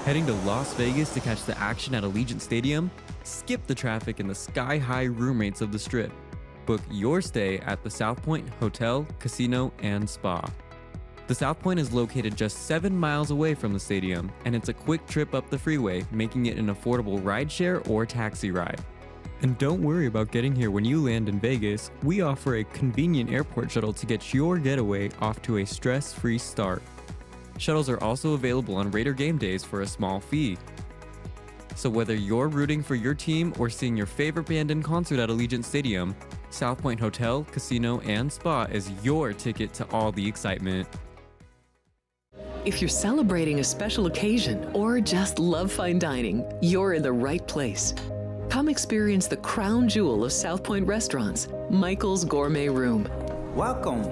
Heading to Las Vegas to catch the action at Allegiant Stadium? Skip the traffic and the sky-high room rates of the Strip. Book your stay at the South Point Hotel, Casino, and Spa. The South Point is located just 7 miles away from the stadium, and it's a quick trip up the freeway, making it an affordable rideshare or taxi ride. And don't worry about getting here when you land in Vegas. We offer a convenient airport shuttle to get your getaway off to a stress-free start. Shuttles are also available on Raider game days for a small fee. So whether you're rooting for your team or seeing your favorite band in concert at Allegiant Stadium, South Point Hotel, Casino, and Spa is your ticket to all the excitement. If you're celebrating a special occasion or just love fine dining, you're in the right place. Come experience the crown jewel of South Point restaurants, Michael's Gourmet Room. Welcome.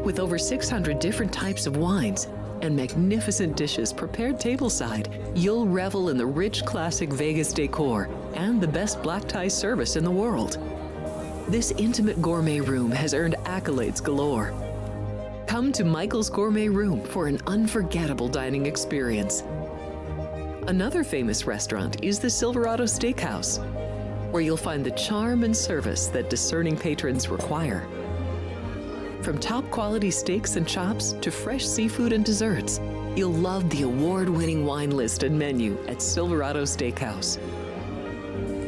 With over 600 different types of wines and magnificent dishes prepared tableside, you'll revel in the rich classic Vegas decor and the best black tie service in the world. This intimate gourmet room has earned accolades galore. Come to Michael's Gourmet Room for an unforgettable dining experience. Another famous restaurant is the Silverado Steakhouse, where you'll find the charm and service that discerning patrons require. From top quality steaks and chops to fresh seafood and desserts, you'll love the award-winning wine list and menu at Silverado Steakhouse.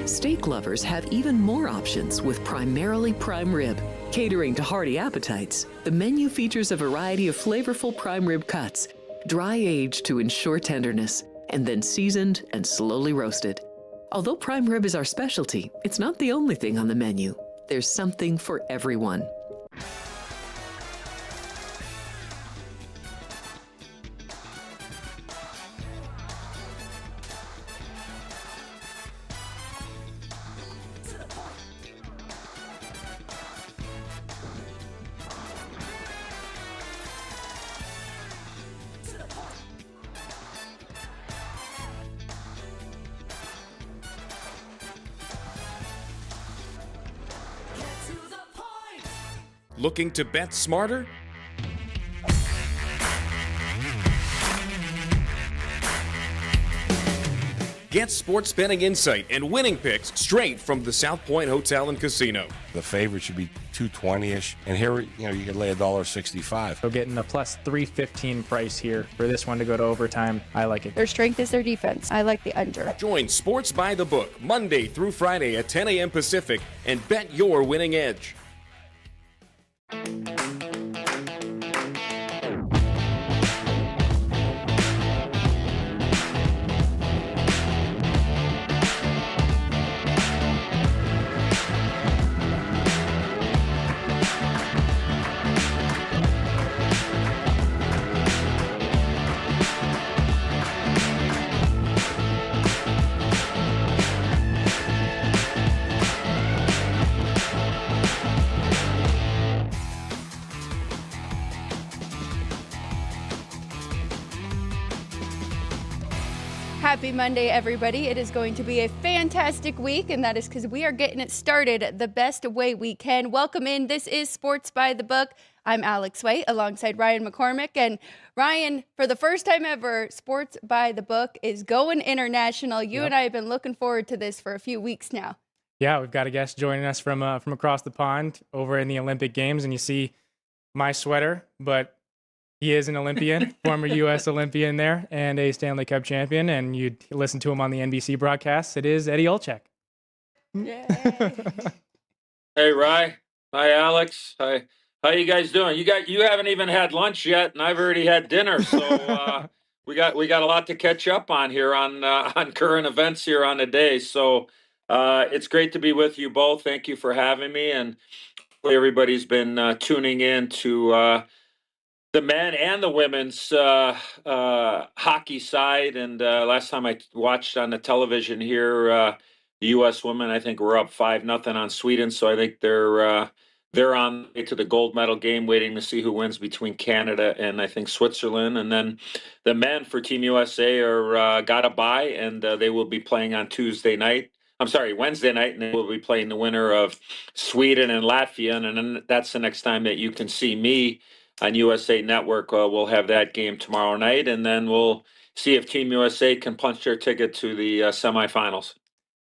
Steak lovers have even more options with primarily prime rib. Catering to hearty appetites, the menu features a variety of flavorful prime rib cuts, dry aged to ensure tenderness, and then seasoned and slowly roasted. Although prime rib is our specialty, it's not the only thing on the menu. There's something for everyone. Looking to bet smarter? Get sports betting insight and winning picks straight from the South Point Hotel and Casino. The favorite should be 220-ish, and here you could lay $1.65. So getting a plus 315 price here for this one to go to overtime. I like it. Their strength is their defense. I like the under. Join Sports by the Book Monday through Friday at 10 a.m. Pacific and bet your winning edge. Happy Monday, everybody. It is going to be a fantastic week, and that is because we are getting it started the best way we can. Welcome in. This is Sports by the Book. I'm Alex White alongside Ryan McCormick. And Ryan, for the first time ever, Sports by the Book is going international. You and I have been looking forward to this for a few weeks now. Yeah, we've got a guest joining us from across the pond over in the Olympic Games, and you see my sweater, but he is an Olympian, former U.S. Olympian there, and a Stanley Cup champion, and you listen to him on the NBC broadcasts. It is Eddie Olczyk. Yay. Hey, Rye. Hi, Alex. Hi. How you guys doing? You haven't even had lunch yet, and I've already had dinner. So we got a lot to catch up on here on current events here on the day. So it's great to be with you both. Thank you for having me, and everybody's been tuning in to the men and the women's hockey side. And last time I watched on the television here, the U.S. women, I think, were up 5-0 on Sweden. So I think they're on the way to the gold medal game, waiting to see who wins between Canada and I think Switzerland. And then the men for Team USA are got a bye, and they will be playing on Wednesday night, and they will be playing the winner of Sweden and Latvia. And then that's the next time that you can see me USA Network. We'll have that game tomorrow night, and then we'll see if Team USA can punch their ticket to the semifinals.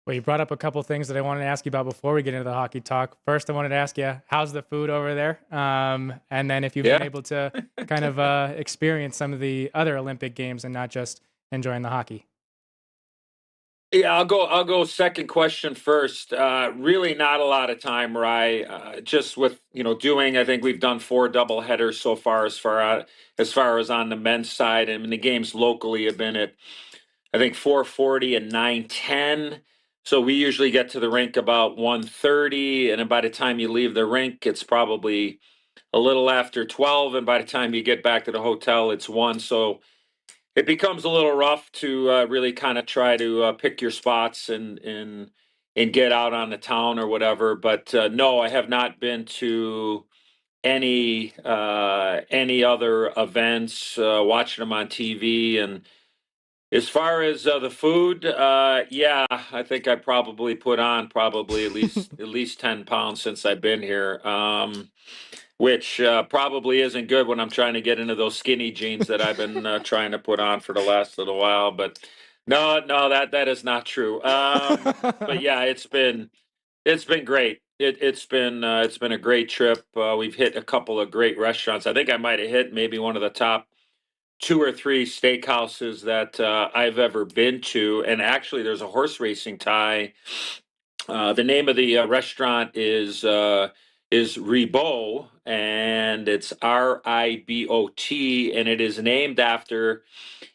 Well, you brought up a couple things that I wanted to ask you about before we get into the hockey talk. First, I wanted to ask you, how's the food over there? And then if you've been able to kind of experience some of the other Olympic games and not just enjoying the hockey. Yeah, I'll go second question first. Really not a lot of time, Rye. Just with, doing, I think we've done 4 double headers so far as far as on the men's side. And the games locally have been at, I think, 4:40 and 9:10. So we usually get to the rink about 1:30, and then by the time you leave the rink, it's probably a little after 12, and by the time you get back to the hotel, it's 1. So it becomes a little rough to really kind of try to pick your spots and get out on the town or whatever. But no, I have not been to any other events, watching them on TV. And as far as the food, yeah, I think I probably put on probably at least 10 pounds since I've been here. Which probably isn't good when I'm trying to get into those skinny jeans that I've been trying to put on for the last little while. But no, that is not true. But yeah, it's been great. It's been a great trip. We've hit a couple of great restaurants. I think I might have hit maybe one of the top 2 or 3 steakhouses that I've ever been to. And actually, there's a horse racing tie. The name of the restaurant is Ribot, and it's Ribot, and it is named after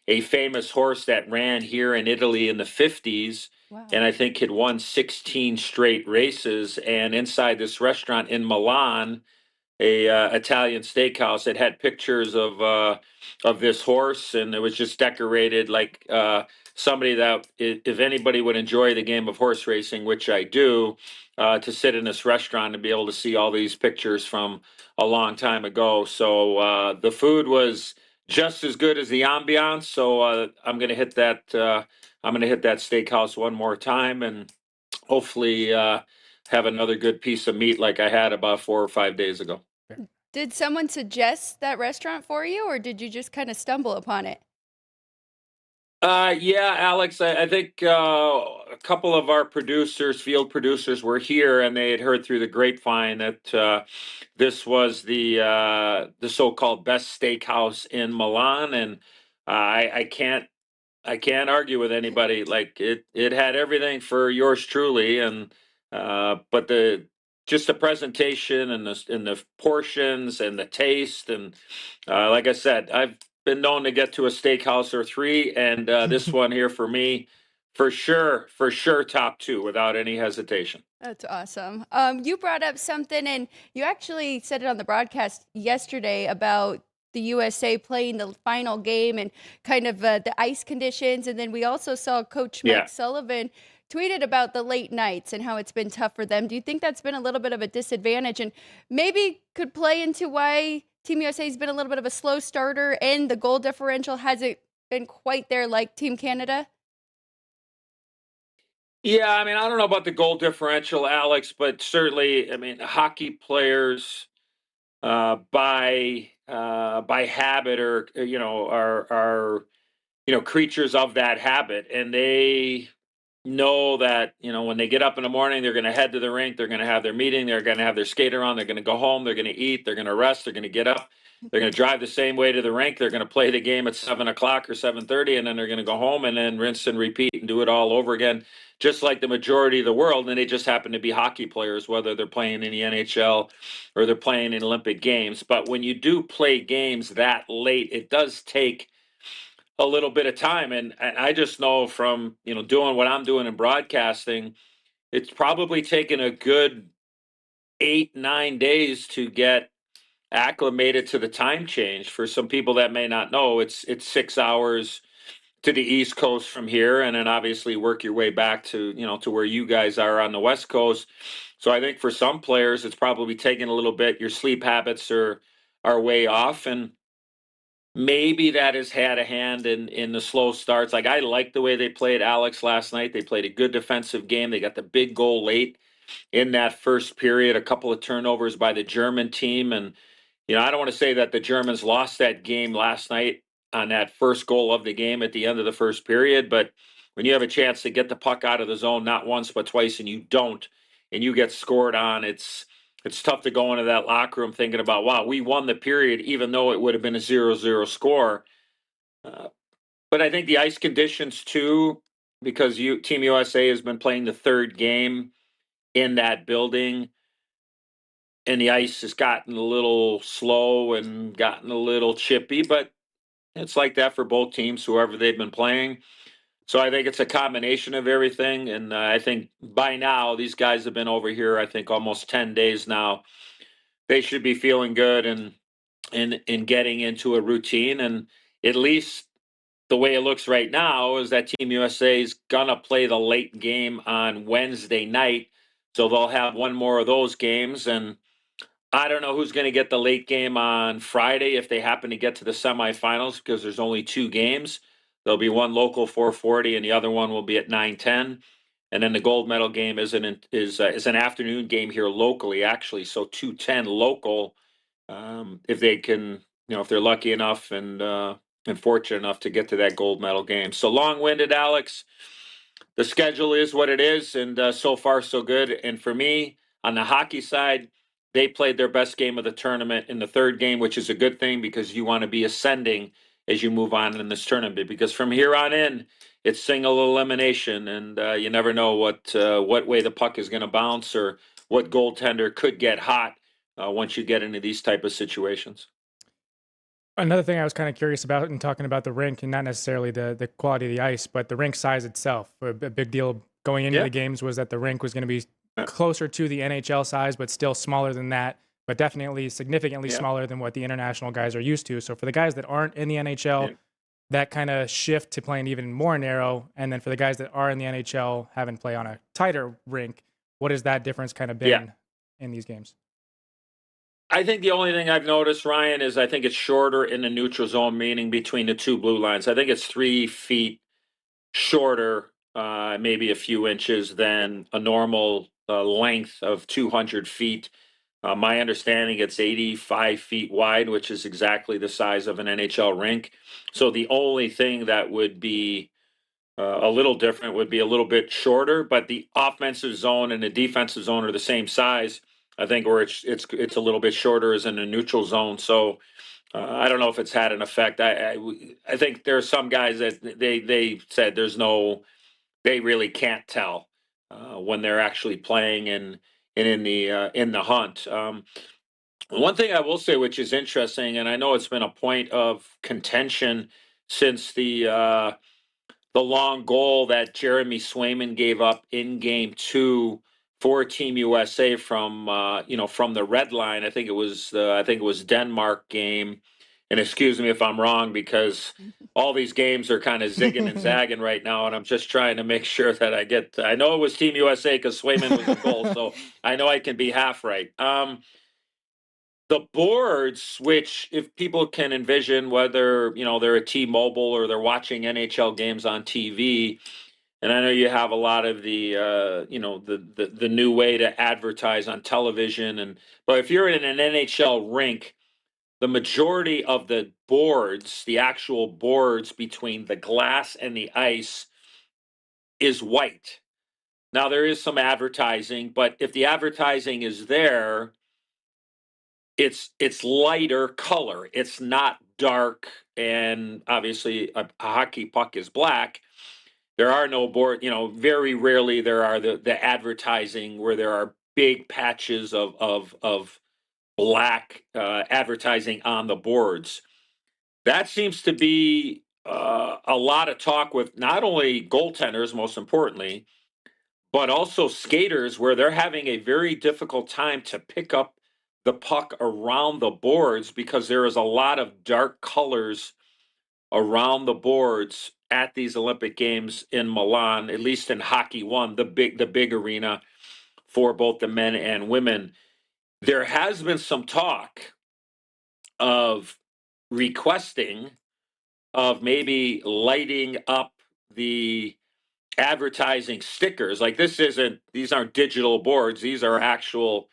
a famous horse that ran here in Italy in the 50s. Wow. And I think had won 16 straight races. And inside this restaurant in Milan, a Italian steakhouse, it had pictures of this horse, and it was just decorated like somebody that, if anybody would enjoy the game of horse racing, which I do, to sit in this restaurant and be able to see all these pictures from a long time ago. So the food was just as good as the ambiance. So I'm going to hit that. I'm going to hit that steakhouse one more time, and hopefully have another good piece of meat like I had about 4 or 5 days ago. Did someone suggest that restaurant for you, or did you just kind of stumble upon it? Yeah, Alex, I think a couple of our field producers were here, and they had heard through the grapevine that this was the so-called best steakhouse in Milan, and I can't argue with anybody. Like it had everything for yours truly, and but just the presentation and the portions and the taste, and like I said, I've been known to get to a steakhouse or 3, and this one here for me, for sure, top 2 without any hesitation. That's awesome. You brought up something, and you actually said it on the broadcast yesterday about the USA playing the final game and kind of the ice conditions. And then we also saw Coach Mike Sullivan tweeted about the late nights and how it's been tough for them. Do you think that's been a little bit of a disadvantage and maybe could play into why Team USA has been a little bit of a slow starter and the goal differential hasn't been quite there like Team Canada? Yeah, I mean, I don't know about the goal differential, Alex, but certainly, I mean, hockey players by habit are creatures of that habit, and they know that when they get up in the morning, they're going to head to the rink, they're going to have their meeting, they're going to have their skater on, they're going to go home, they're going to eat, they're going to rest, they're going to get up, they're going to drive the same way to the rink, they're going to play the game at 7:00 or 7:30, and then they're going to go home and then rinse and repeat and do it all over again, just like the majority of the world. And they just happen to be hockey players, whether they're playing in the NHL or they're playing in Olympic Games. But when you do play games that late, it does take a little bit of time. And I just know from, doing what I'm doing in broadcasting, it's probably taken a good 8-9 days to get acclimated to the time change. For some people that may not know, it's 6 hours to the East Coast from here, and then obviously work your way back to, to where you guys are on the West Coast. So I think for some players, it's probably taken a little bit. Your sleep habits are way off, and maybe that has had a hand in the slow starts. Like, I like the way they played, Alex, last night. They played a good defensive game. They got the big goal late in that first period, a couple of turnovers by the German team. And, I don't want to say that the Germans lost that game last night on that first goal of the game at the end of the first period, but when you have a chance to get the puck out of the zone not once but twice and you don't, and you get scored on, it's tough to go into that locker room thinking about, wow, we won the period even though it would have been a 0-0 score. But I think the ice conditions too, because Team USA has been playing the third game in that building, and the ice has gotten a little slow and gotten a little chippy, but it's like that for both teams, whoever they've been playing. So I think it's a combination of everything, and I think by now these guys have been over here, I think almost 10 days now. They should be feeling good and in getting into a routine, and at least the way it looks right now is that Team USA is gonna play the late game on Wednesday night, so they'll have one more of those games. And I don't know who's going to get the late game on Friday if they happen to get to the semifinals, because there's only two games. There'll be one local 4:40, and the other one will be at 9:10. And then the gold medal game is an afternoon game here locally, actually. So 2:10 local, if they can, if they're lucky enough and fortunate enough to get to that gold medal game. So long-winded, Alex. The schedule is what it is, and so far so good. And for me, on the hockey side, they played their best game of the tournament in the third game, which is a good thing because you want to be ascending as you move on in this tournament. Because from here on in, it's single elimination, and you never know what way the puck is going to bounce or what goaltender could get hot once you get into these type of situations. Another thing I was kind of curious about in talking about the rink, and not necessarily the quality of the ice, but the rink size itself. A big deal going into the games was that the rink was going to be closer to the NHL size, but still smaller than that, but definitely significantly smaller than what the international guys are used to. So for the guys that aren't in the NHL, that kind of shift to playing even more narrow, and then for the guys that are in the NHL having to play on a tighter rink, what has that difference kind of been in these games? I think the only thing I've noticed, Ryan, is I think it's shorter in the neutral zone, meaning between the two blue lines. I think it's 3 feet shorter, maybe a few inches, than a normal length of 200 feet. My understanding, it's 85 feet wide, which is exactly the size of an NHL rink. So the only thing that would be a little different would be a little bit shorter, but the offensive zone and the defensive zone are the same size. I think where it's a little bit shorter is in the neutral zone. So I don't know if it's had an effect. I think there are some guys that they said they really can't tell when they're actually playing and in the hunt. One thing I will say, which is interesting, and I know it's been a point of contention since the long goal that Jeremy Swayman gave up in Game 2 for Team USA from the red line. I think it was Denmark game, and excuse me if I'm wrong, because all these games are kind of zigging and zagging right now, and I'm just trying to make sure that I know it was Team USA because Swayman was the goal, so I know I can be half right. The boards, which if people can envision whether they're at T-Mobile or they're watching NHL games on TV. And I know you have a lot of the the new way to advertise on television, but if you're in an NHL rink, the majority of the boards, the actual boards between the glass and the ice, is white. Now there is some advertising, but if the advertising is there, it's lighter color. It's not dark, and obviously a hockey puck is black. There are no board, very rarely there are the advertising where there are big patches of black advertising on the boards. That seems to be a lot of talk with not only goaltenders, most importantly, but also skaters, where they're having a very difficult time to pick up the puck around the boards because there is a lot of dark colors around the boards at these Olympic Games in Milan, at least in Hockey One, the big arena for both the men and women. There has been some talk of requesting of maybe lighting up the advertising stickers. Like these aren't digital boards. These are actual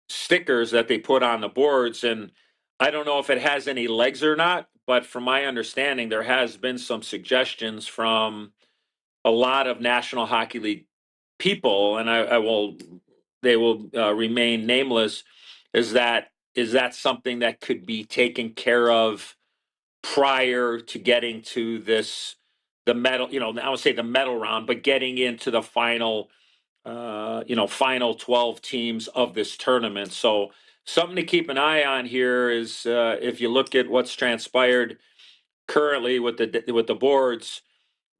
stickers that they put on the boards. And I don't know if it has any legs or not, but from my understanding, there has been some suggestions from a lot of National Hockey League people, and they will remain nameless. Is that something that could be taken care of prior to getting to the medal? I would say the medal round, but getting into the final, final 12 teams of this tournament. So something to keep an eye on here is if you look at what's transpired currently with the boards,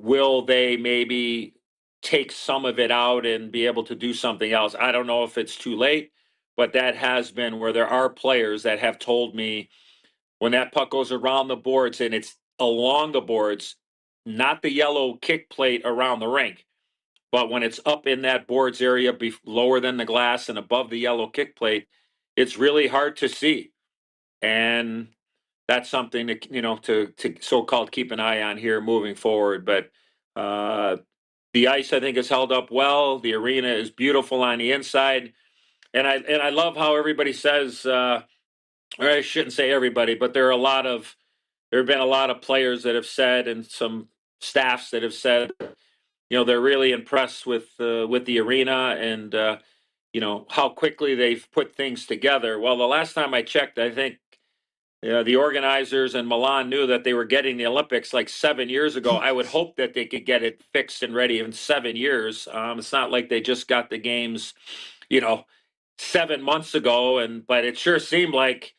will they maybe take some of it out and be able to do something else? I don't know if it's too late, but that has been where there are players that have told me when that puck goes around the boards and it's along the boards, not the yellow kick plate around the rink, but when it's up in that boards area lower than the glass and above the yellow kick plate, it's really hard to see. And that's something to so-called keep an eye on here moving forward. But the ice, I think, is held up well. The arena is beautiful on the inside, and I love how everybody says, or I shouldn't say everybody, but there have been a lot of players that have said, and some staffs that have said, they're really impressed with the arena and how quickly they've put things together. Well, the last time I checked, I think the organizers in Milan knew that they were getting the Olympics like 7 years ago. I would hope that they could get it fixed and ready in 7 years. It's not like they just got the games, 7 months ago, but it sure seemed like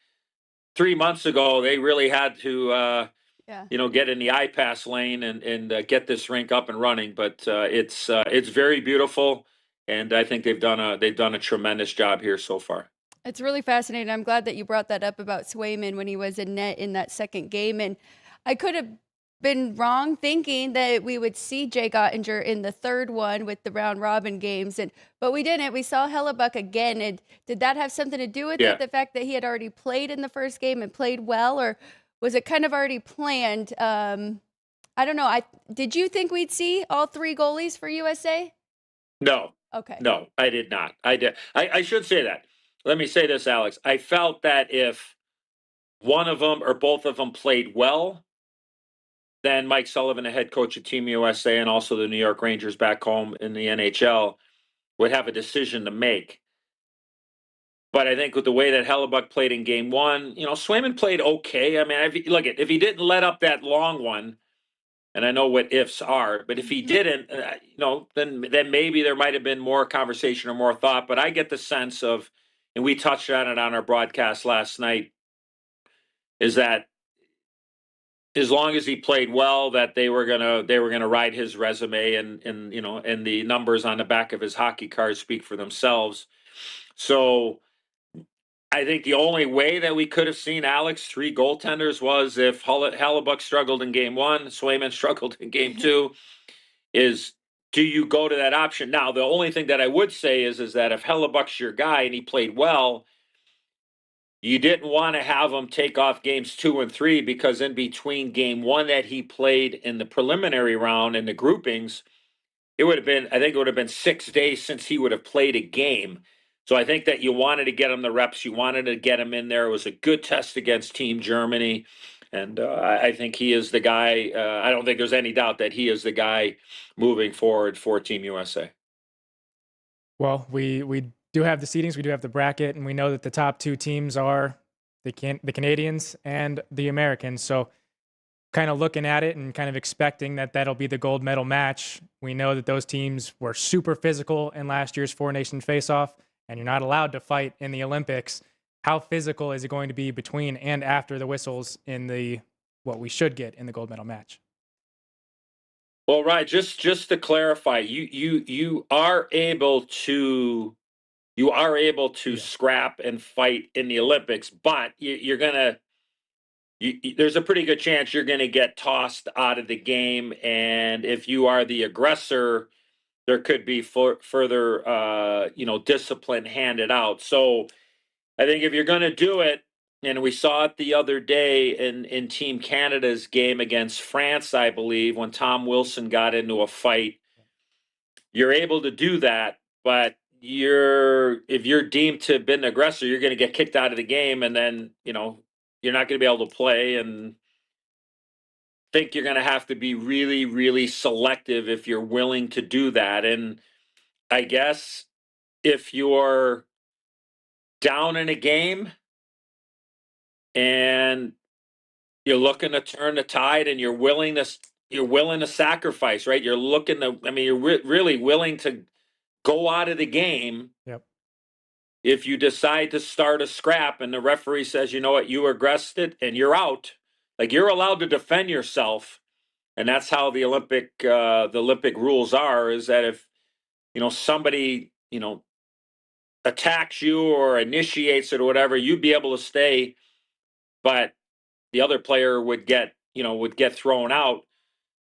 3 months ago they really had to, get in the iPass lane and get this rink up and running. But it's very beautiful, and I think they've done a tremendous job here so far. It's really fascinating. I'm glad that you brought that up about Swayman when he was in net in that second game. And I could have been wrong thinking that we would see Jay Ottinger in the third one with the round robin games. But we didn't. We saw Hellebuck again. And did that have something to do with it? The fact that he had already played in the first game and played well? Or was it kind of already planned? I don't know. Did you think we'd see all three goalies for USA? No. Okay. No, I did not. I should say that. Let me say this, Alex. I felt that if one of them or both of them played well, then Mike Sullivan, the head coach of Team USA, and also the New York Rangers back home in the NHL, would have a decision to make. But I think with the way that Hellebuck played in Game 1, Swayman played okay. I mean, if he didn't let up that long one, and I know what ifs are, but if he didn't, then maybe there might have been more conversation or more thought. But I get the sense of, and we touched on it on our broadcast last night, is that as long as he played well, that they were gonna ride his resume, and the numbers on the back of his hockey card speak for themselves. So I think the only way that we could have seen Alex 3 goaltenders was if Hellebuck struggled in Game 1, Swayman struggled in Game 2. Do you go to that option? Now, the only thing that I would say is that if Hellebuck's your guy and he played well, you didn't want to have him take off games 2 and 3, because in between Game 1 that he played in the preliminary round and the groupings, I think it would have been 6 days since he would have played a game. So I think that you wanted to get him the reps. You wanted to get him in there. It was a good test against Team Germany. And I think he is the guy. I don't think there's any doubt that he is the guy moving forward for Team USA. Well, we do have the seedings. We do have the bracket. And we know that the top 2 teams are the Canadians and the Americans. So kind of looking at it and kind of expecting that that'll be the gold medal match. We know that those teams were super physical in last year's 4-nation face-off, and you're not allowed to fight in the Olympics. How physical is it going to be between and after the whistles in what we should get in the gold medal match? Well, right. Just to clarify, you are able to scrap and fight in the Olympics, but there's a pretty good chance you're gonna get tossed out of the game, and if you are the aggressor, there could be further discipline handed out. So I think if you're going to do it, and we saw it the other day in Team Canada's game against France, I believe, when Tom Wilson got into a fight, you're able to do that. But if you're deemed to have been an aggressor, you're going to get kicked out of the game, and then you're not going to be able to play, and think you're going to have to be really, really selective if you're willing to do that. And I guess if you're down in a game and you're looking to turn the tide and you're willing to sacrifice, right? You're looking to, I mean, you're really willing to go out of the game. Yep. If you decide to start a scrap and the referee says, you know what, you aggressed it and you're out, like, you're allowed to defend yourself. And that's how the Olympic rules are, is that if, somebody, attacks you or initiates it or whatever, you'd be able to stay, but the other player would get thrown out.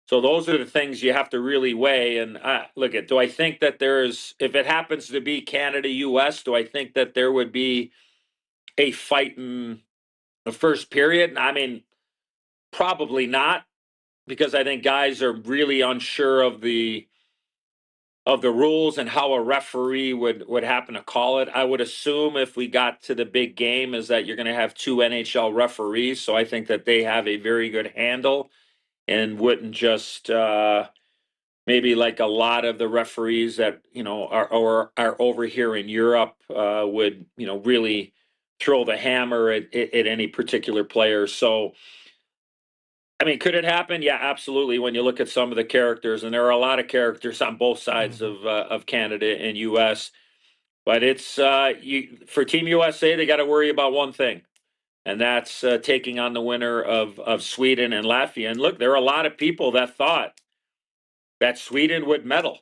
So those are the things you have to really weigh. And look at, do I think that if it happens to be Canada, US, do I think that there would be a fight in the first period? I mean, probably not, because I think guys are really unsure of the rules and how a referee would happen to call it. I would assume if we got to the big game is that you're going to have 2 NHL referees. So I think that they have a very good handle and wouldn't just maybe like a lot of the referees that, are over here in Europe would, really throw the hammer at any particular player. So, I mean, could it happen? Yeah, absolutely. When you look at some of the characters, and there are a lot of characters on both sides of Canada and U.S., but it's for Team USA, they got to worry about one thing, and that's taking on the winner of Sweden and Latvia. And look, there are a lot of people that thought that Sweden would medal.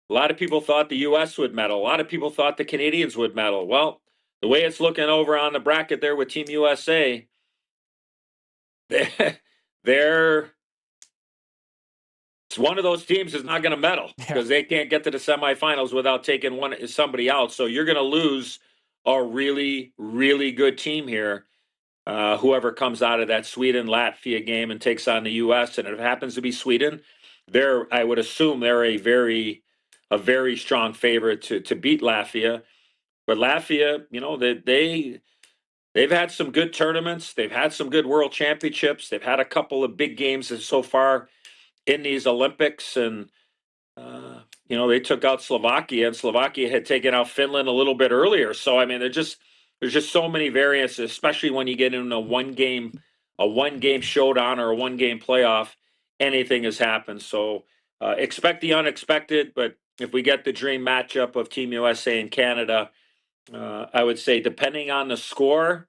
A lot of people thought the U.S. would medal. A lot of people thought the Canadians would medal. Well, the way it's looking over on the bracket there with Team USA, it's one of those teams that's not going to medal because they can't get to the semifinals without taking somebody out. So you're going to lose a really, really good team here. Whoever comes out of that Sweden-Latvia game and takes on the U.S., and if it happens to be Sweden, I would assume they're a very strong favorite to beat Latvia. But Latvia, they've had some good tournaments. They've had some good world championships. They've had a couple of big games so far in these Olympics. And, they took out Slovakia, and Slovakia had taken out Finland a little bit earlier. So, I mean, there's just so many variances, especially when you get in a one game showdown or a 1-game playoff. Anything has happened. So expect the unexpected. But if we get the dream matchup of Team USA and Canada, I would say, depending on the score,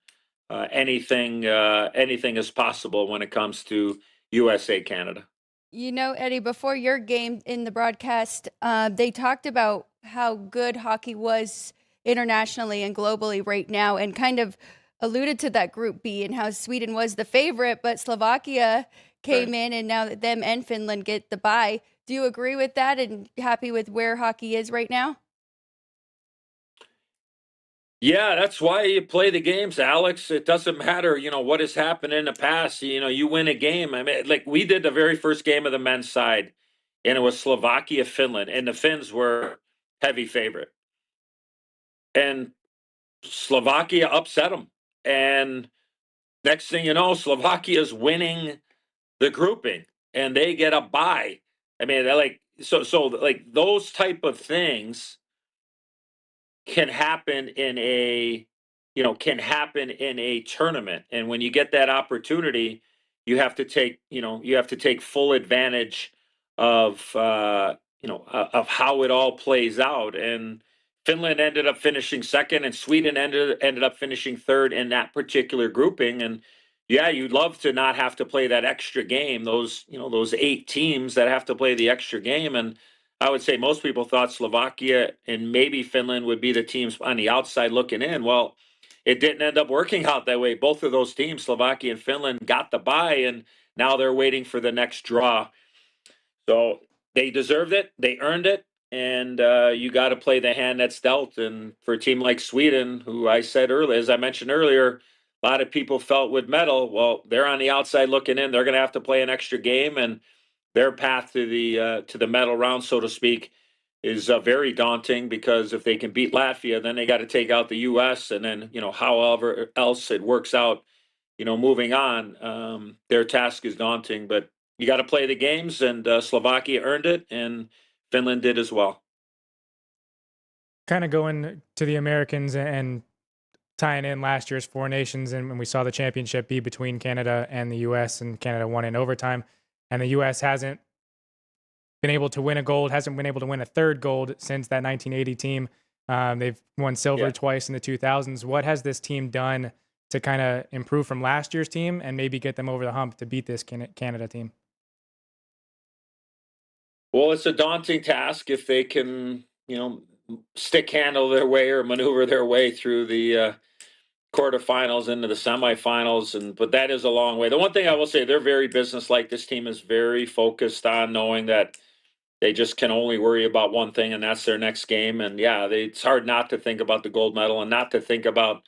anything is possible when it comes to USA Canada. Eddie, before your game in the broadcast, they talked about how good hockey was internationally and globally right now, and kind of alluded to that Group B and how Sweden was the favorite, but Slovakia came in, and now that them and Finland get the bye. Do you agree with that and happy with where hockey is right now? Yeah, that's why you play the games, Alex. It doesn't matter, what has happened in the past. You win a game. I mean, like, we did the very first game of the men's side, and it was Slovakia, Finland, and the Finns were heavy favorite. And Slovakia upset them. And next thing you know, Slovakia is winning the grouping, and they get a bye. I mean, so those type of things can happen in a tournament. And when you get that opportunity, you have to take full advantage of how it all plays out. And Finland ended up finishing second, and Sweden ended up finishing third in that particular grouping. And yeah, you'd love to not have to play that extra game, those 8 teams that have to play the extra game. And I would say most people thought Slovakia and maybe Finland would be the teams on the outside looking in. Well, it didn't end up working out that way. Both of those teams, Slovakia and Finland, got the bye, and now they're waiting for the next draw. So they deserved it. They earned it. And you got to play the hand that's dealt. And for a team like Sweden, who as I mentioned earlier, a lot of people felt would medal. Well, they're on the outside looking in. They're going to have to play an extra game, and their path to the medal round, so to speak, is very daunting, because if they can beat Latvia, then they got to take out the U.S. and then however else it works out moving on, their task is daunting. But you got to play the games, and Slovakia earned it, and Finland did as well. Kind of going to the Americans and tying in last year's Four Nations, and when we saw the championship be between Canada and the U.S., and Canada won in overtime, and the U.S. hasn't been able to win a gold, hasn't been able to win a third gold since that 1980 team. They've won silver twice in the 2000s. What has this team done to kind of improve from last year's team and maybe get them over the hump to beat this Canada team? Well, it's a daunting task if they can, stick handle their way or maneuver their way through the quarterfinals into the semifinals, but that is a long way. The one thing I will say, they're very businesslike. This team is very focused on knowing that they just can only worry about one thing, and that's their next game. And it's hard not to think about the gold medal and not to think about,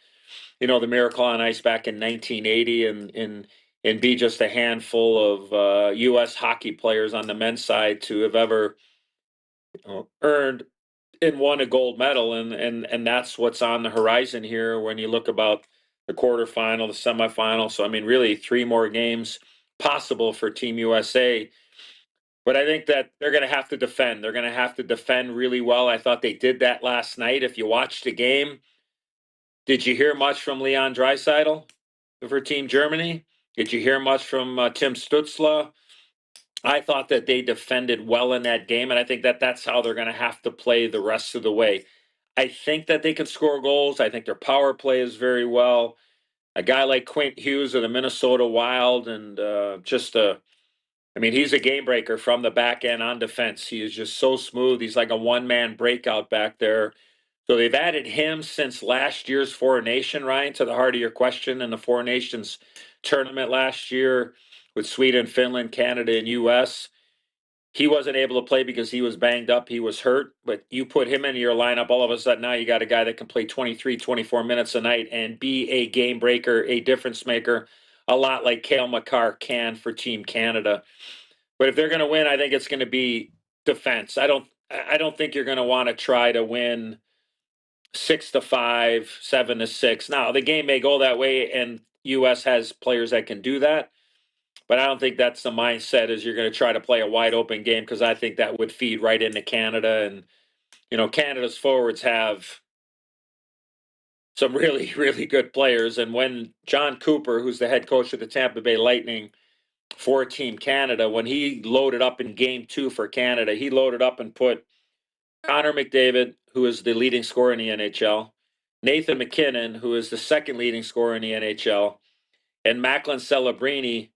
the Miracle on Ice back in 1980 and be just a handful of U.S. hockey players on the men's side to have ever earned and won a gold medal, and that's what's on the horizon here when you look about the quarterfinal, the semifinal. So really 3 more games possible for Team USA. But I think that they're going to have to defend. They're going to have to defend really well. I thought they did that last night. If you watched the game, did you hear much from Leon Draisaitl for Team Germany? Did you hear much from Tim Stützle? I thought that they defended well in that game, and I think that that's how they're going to have to play the rest of the way. I think that they can score goals. I think their power play is very well. A guy like Quint Hughes of the Minnesota Wild, and he's a game breaker from the back end on defense. He is just so smooth. He's like a one-man breakout back there. So they've added him since last year's Four Nation, Ryan, to the heart of your question, in the Four Nations tournament last year with Sweden, Finland, Canada, and U.S. He wasn't able to play because he was banged up. He was hurt. But you put him into your lineup, all of a sudden now you got a guy that can play 23, 24 minutes a night and be a game breaker, a difference maker, a lot like Cale Makar can for Team Canada. But if they're going to win, I think it's going to be defense. I don't think you're going to want to try to win 6-5, 7-6. Now, the game may go that way, and U.S. has players that can do that. But I don't think that's the mindset, is you're going to try to play a wide open game, because I think that would feed right into Canada. And, Canada's forwards have some really, really good players. And when John Cooper, who's the head coach of the Tampa Bay Lightning for Team Canada, when he loaded up in Game 2 for Canada, he loaded up and put Connor McDavid, who is the leading scorer in the NHL, Nathan McKinnon, who is the second leading scorer in the NHL, and Macklin Celebrini,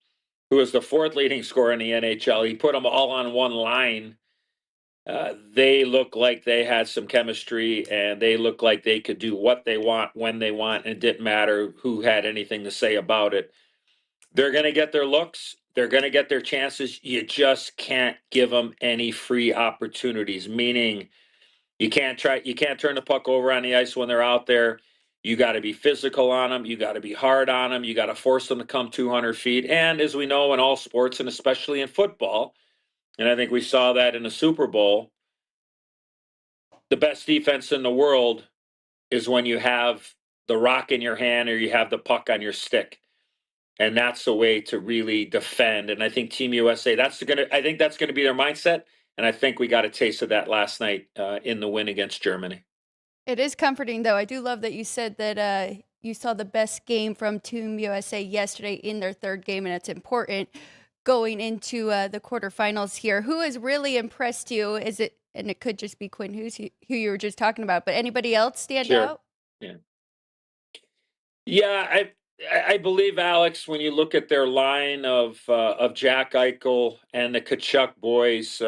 who is the 4th leading scorer in the NHL. He put them all on one line. They look like they had some chemistry, and they look like they could do what they want when they want, and it didn't matter who had anything to say about it. They're going to get their looks. They're going to get their chances. You just can't give them any free opportunities, meaning you can't turn the puck over on the ice when they're out there. You got to be physical on them. You got to be hard on them. You got to force them to come 200 feet. And as we know in all sports, and especially in football, and I think we saw that in the Super Bowl, the best defense in the world is when you have the rock in your hand or you have the puck on your stick. And that's the way to really defend. And I think Team USA, I think that's going to be their mindset. And I think we got a taste of that last night in the win against Germany. It is comforting, though. I do love that you said that you saw the best game from Team USA yesterday in their 3rd game, and it's important going into the quarterfinals here. Who has really impressed you? And it could just be Quinn Hughes, who you were just talking about, but anybody else stand out? Yeah, I believe, Alex, when you look at their line of Jack Eichel and the Tkachuk boys,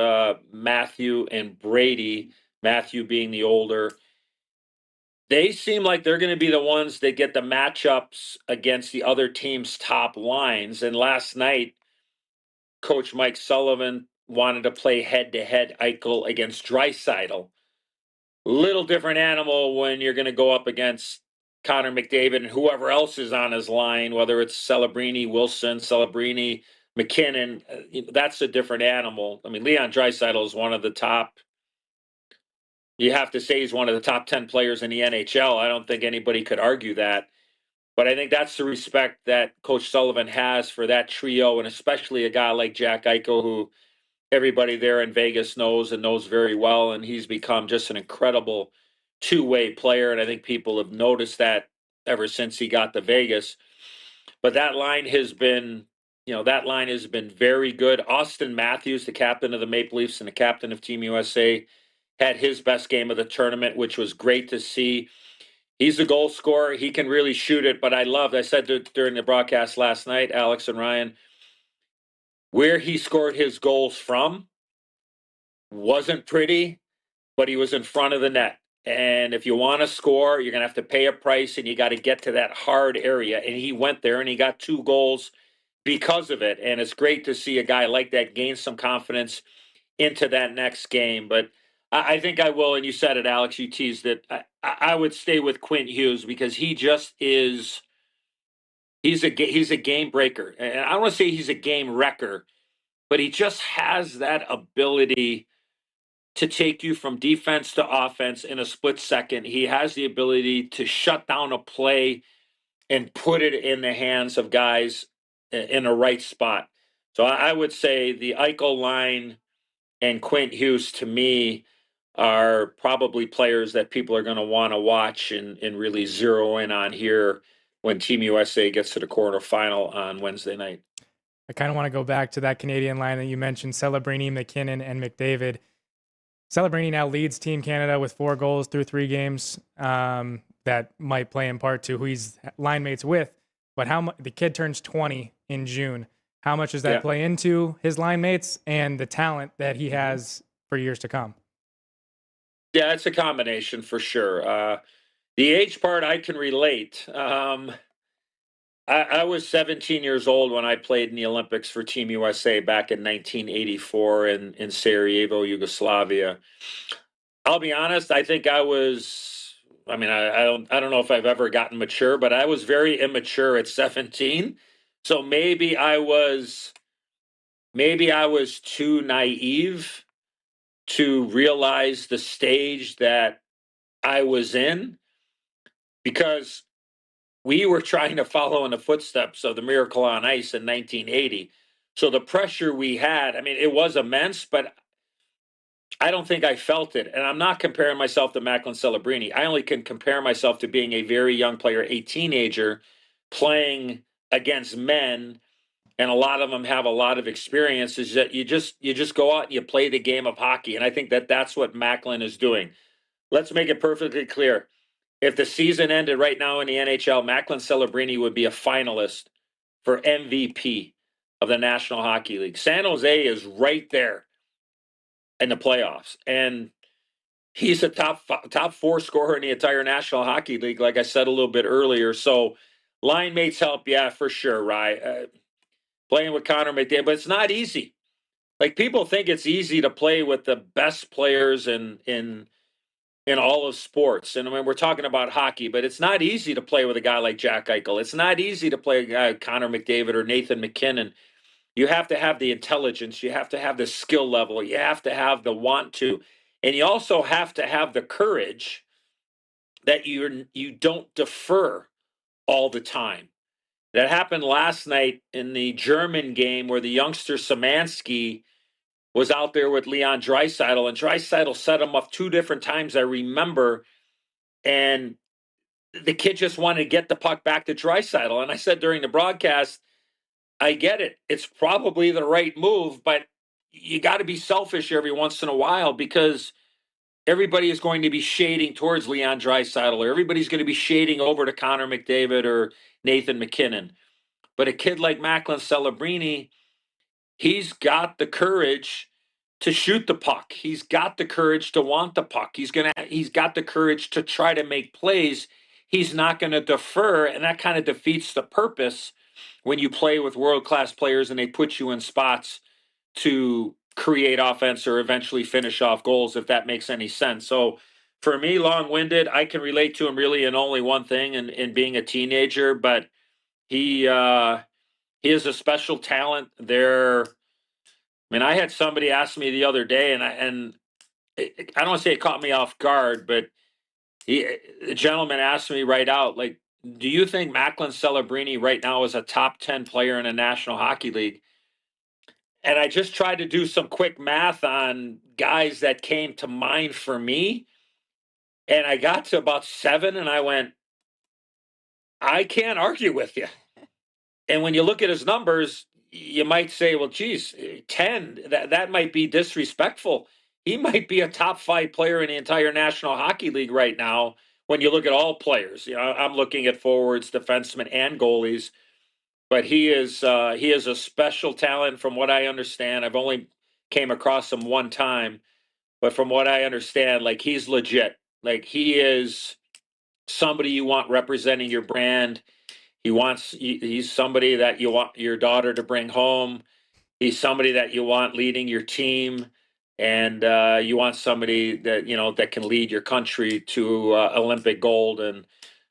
Matthew and Brady, Matthew being the older, they seem like they're going to be the ones that get the matchups against the other team's top lines. And last night, Coach Mike Sullivan wanted to play head-to-head Eichel against Draisaitl. Little different animal when you're going to go up against Connor McDavid and whoever else is on his line, whether it's Celebrini, Wilson, Celebrini, McKinnon. That's a different animal. Leon Draisaitl is one of the top. You have to say he's one of the top 10 players in the NHL. I don't think anybody could argue that. But I think that's the respect that Coach Sullivan has for that trio, and especially a guy like Jack Eichel, who everybody there in Vegas knows and knows very well. And he's become just an incredible two-way player. And I think people have noticed that ever since he got to Vegas. But that line has been, very good. Austin Matthews, the captain of the Maple Leafs and the captain of Team USA, had his best game of the tournament, which was great to see. He's a goal scorer. He can really shoot it. But I said during the broadcast last night, Alex and Ryan, where he scored his goals from wasn't pretty, but he was in front of the net. And if you want to score, you're going to have to pay a price, and you got to get to that hard area. And he went there, and he got 2 goals because of it. And it's great to see a guy like that gain some confidence into that next game. But I think I will, and you said it, Alex, you teased it. I would stay with Quint Hughes because he just is – he's a game breaker. And I don't want to say he's a game wrecker, but he just has that ability to take you from defense to offense in a split second. He has the ability to shut down a play and put it in the hands of guys in a right spot. So I would say the Eichel line and Quint Hughes, to me, are probably players that people are going to want to watch and really zero in on here when Team USA gets to the quarterfinal on Wednesday night. I kind of want to go back to that Canadian line that you mentioned, Celebrini, McKinnon, and McDavid. Celebrini now leads Team Canada with 4 goals through 3 games. That might play in part to who he's line mates with. But the kid turns 20 in June. How much does that play into his line mates and the talent that he has for years to come? Yeah, it's a combination for sure. The age part I can relate. I was 17 years old when I played in the Olympics for Team USA back in 1984 in Sarajevo, Yugoslavia. I'll be honest, I think I was, I don't know if I've ever gotten mature, but I was very immature at 17. So maybe I was too naive to realize the stage that I was in, because we were trying to follow in the footsteps of the Miracle on Ice in 1980. So the pressure we had, it was immense, but I don't think I felt it. And I'm not comparing myself to Macklin Celebrini. I only can compare myself to being a very young player, a teenager, playing against men, and a lot of them have a lot of experiences that you just go out and you play the game of hockey. And I think that's what Macklin is doing. Let's make it perfectly clear. If the season ended right now in the NHL, Macklin Celebrini would be a finalist for MVP of the National Hockey League. San Jose is right there in the playoffs, and he's a top 4 scorer in the entire National Hockey League, like I said a little bit earlier. So line mates help, yeah, for sure, right? Playing with Connor McDavid, but it's not easy. Like, people think it's easy to play with the best players in all of sports. And we're talking about hockey, but it's not easy to play with a guy like Jack Eichel. It's not easy to play a guy like Connor McDavid or Nathan McKinnon. You have to have the intelligence. You have to have the skill level. You have to have the want to. And you also have to have the courage that you don't defer all the time. That happened last night in the German game where the youngster Szymanski was out there with Leon Draisaitl, and Draisaitl set him up 2 different times, I remember, and the kid just wanted to get the puck back to Draisaitl. And I said during the broadcast, I get it. It's probably the right move, but you got to be selfish every once in a while, because everybody is going to be shading towards Leon Draisaitl, or everybody's going to be shading over to Connor McDavid or Nathan McKinnon. But a kid like Macklin Celebrini, he's got the courage to shoot the puck. He's got the courage to want the puck. He's got the courage to try to make plays. He's not going to defer, and that kind of defeats the purpose when you play with world-class players and they put you in spots to create offense or eventually finish off goals, if that makes any sense. So for me, long-winded, I can relate to him really in only one thing, in being a teenager, but he is a special talent there. I had somebody ask me the other day, and I don't want to say it caught me off guard, but the gentleman asked me right out, like, do you think Macklin Celebrini right now is a top 10 player in the National Hockey League? And I just tried to do some quick math on guys that came to mind for me. And I got to about 7 and I went, I can't argue with you. And when you look at his numbers, you might say, well, geez, 10, that might be disrespectful. He might be a top 5 player in the entire National Hockey League right now. When you look at all players, I'm looking at forwards, defensemen, and goalies. But he is a special talent, from what I understand. I've only came across him one time, but from what I understand, like, he's legit. Like, he is somebody you want representing your brand. He's somebody that you want your daughter to bring home. He's somebody that you want leading your team, and you want somebody that that can lead your country to Olympic gold. And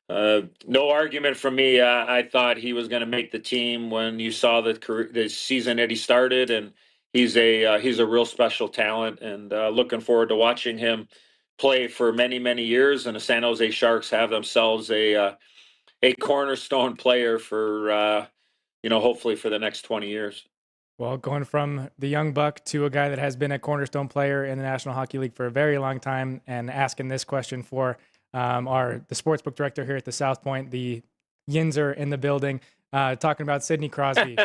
no argument from me. I thought he was going to make the team when you saw the season that he started, and he's a real special talent. And looking forward to watching him play for many, many years. And the San Jose Sharks have themselves a cornerstone player for hopefully for the next 20 years. Well, going from the young buck to a guy that has been a cornerstone player in the National Hockey League for a very long time, and asking this question for the sportsbook director here at the South Point, the Yinzer in the building, talking about Sidney Crosby.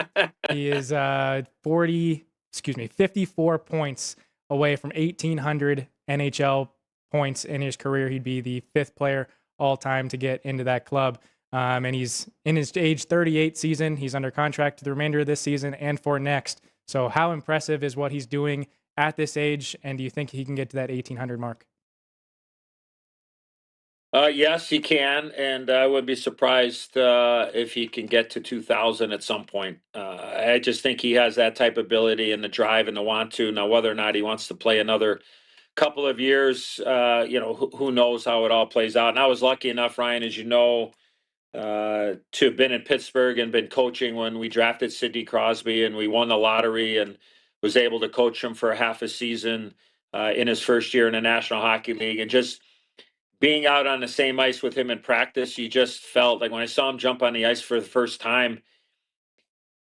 He is 54 points away from 1,800 NHL points in his career. He'd be the 5th player all time to get into that club. And he's in his age 38 season. He's under contract the remainder of this season and for next. So how impressive is what he's doing at this age? And do you think he can get to that 1,800 mark? Yes, he can. And I would be surprised if he can get to 2,000 at some point. I just think he has that type of ability and the drive and the want to. Now, whether or not he wants to play another couple of years, who knows how it all plays out. And I was lucky enough, Ryan, as you know, to have been in Pittsburgh and been coaching when we drafted Sidney Crosby, and we won the lottery, and was able to coach him for half a season in his first year in the National Hockey League. And just being out on the same ice with him in practice, you just felt like when I saw him jump on the ice for the first time,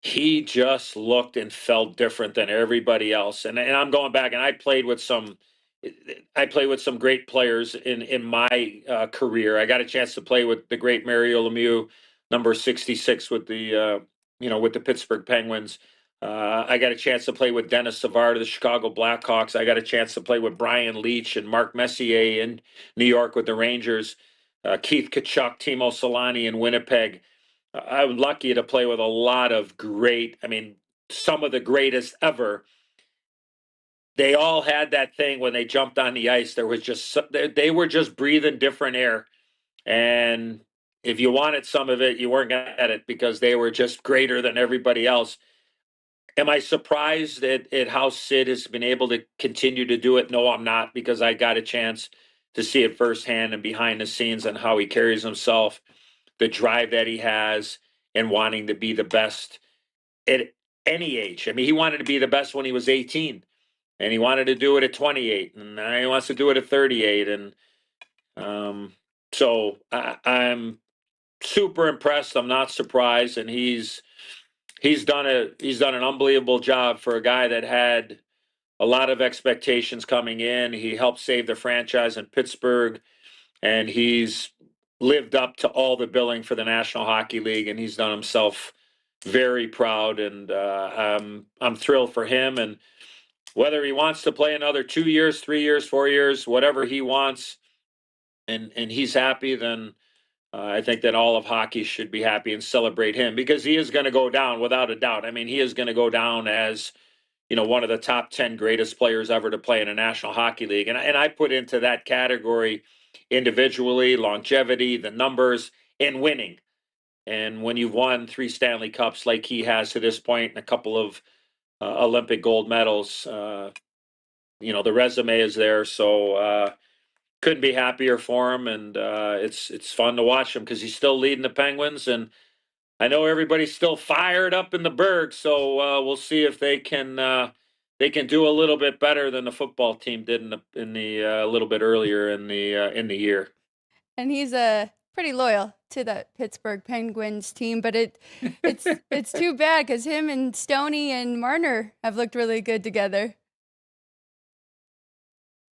he just looked and felt different than everybody else. And I'm going back, and I played with some great players in my career. I got a chance to play with the great Mario Lemieux, number 66 with the with the Pittsburgh Penguins. I got a chance to play with Dennis Savard of the Chicago Blackhawks. I got a chance to play with Brian Leach and Mark Messier in New York with the Rangers. Keith Tkachuk, Timo Solani in Winnipeg. I was lucky to play with a lot of some of the greatest ever. They all had that thing when they jumped on the ice. There was they were just breathing different air. And if you wanted some of it, you weren't going to get it because they were just greater than everybody else. Am I surprised at how Sid has been able to continue to do it? No, I'm not, because I got a chance to see it firsthand and behind the scenes on how he carries himself, the drive that he has, and wanting to be the best at any age. I mean, he wanted to be the best when he was 18. And he wanted to do it at 28, and now he wants to do it at 38. And so I'm super impressed. I'm not surprised, and he's done an unbelievable job for a guy that had a lot of expectations coming in. He helped save the franchise in Pittsburgh, and he's lived up to all the billing for the National Hockey League, and he's done himself very proud. And I'm thrilled for him. And whether he wants to play another 2 years, 3 years, 4 years, whatever he wants, and he's happy, then I think that all of hockey should be happy and celebrate him, because he is going to go down without a doubt. I mean, he is going to go down as one of the top 10 greatest players ever to play in a National Hockey League. And I put into that category individually, longevity, the numbers, and winning. And when you've won 3 Stanley Cups like he has to this point, and a couple of Olympic gold medals, the resume is there. So couldn't be happier for him. And it's fun to watch him because he's still leading the Penguins. And I know everybody's still fired up in the Berg. So we'll see if they can do a little bit better than the football team did in the a little bit earlier in the year. And he's a pretty loyal to that Pittsburgh Penguins team, but it's too bad because him and Stoney and Marner have looked really good together.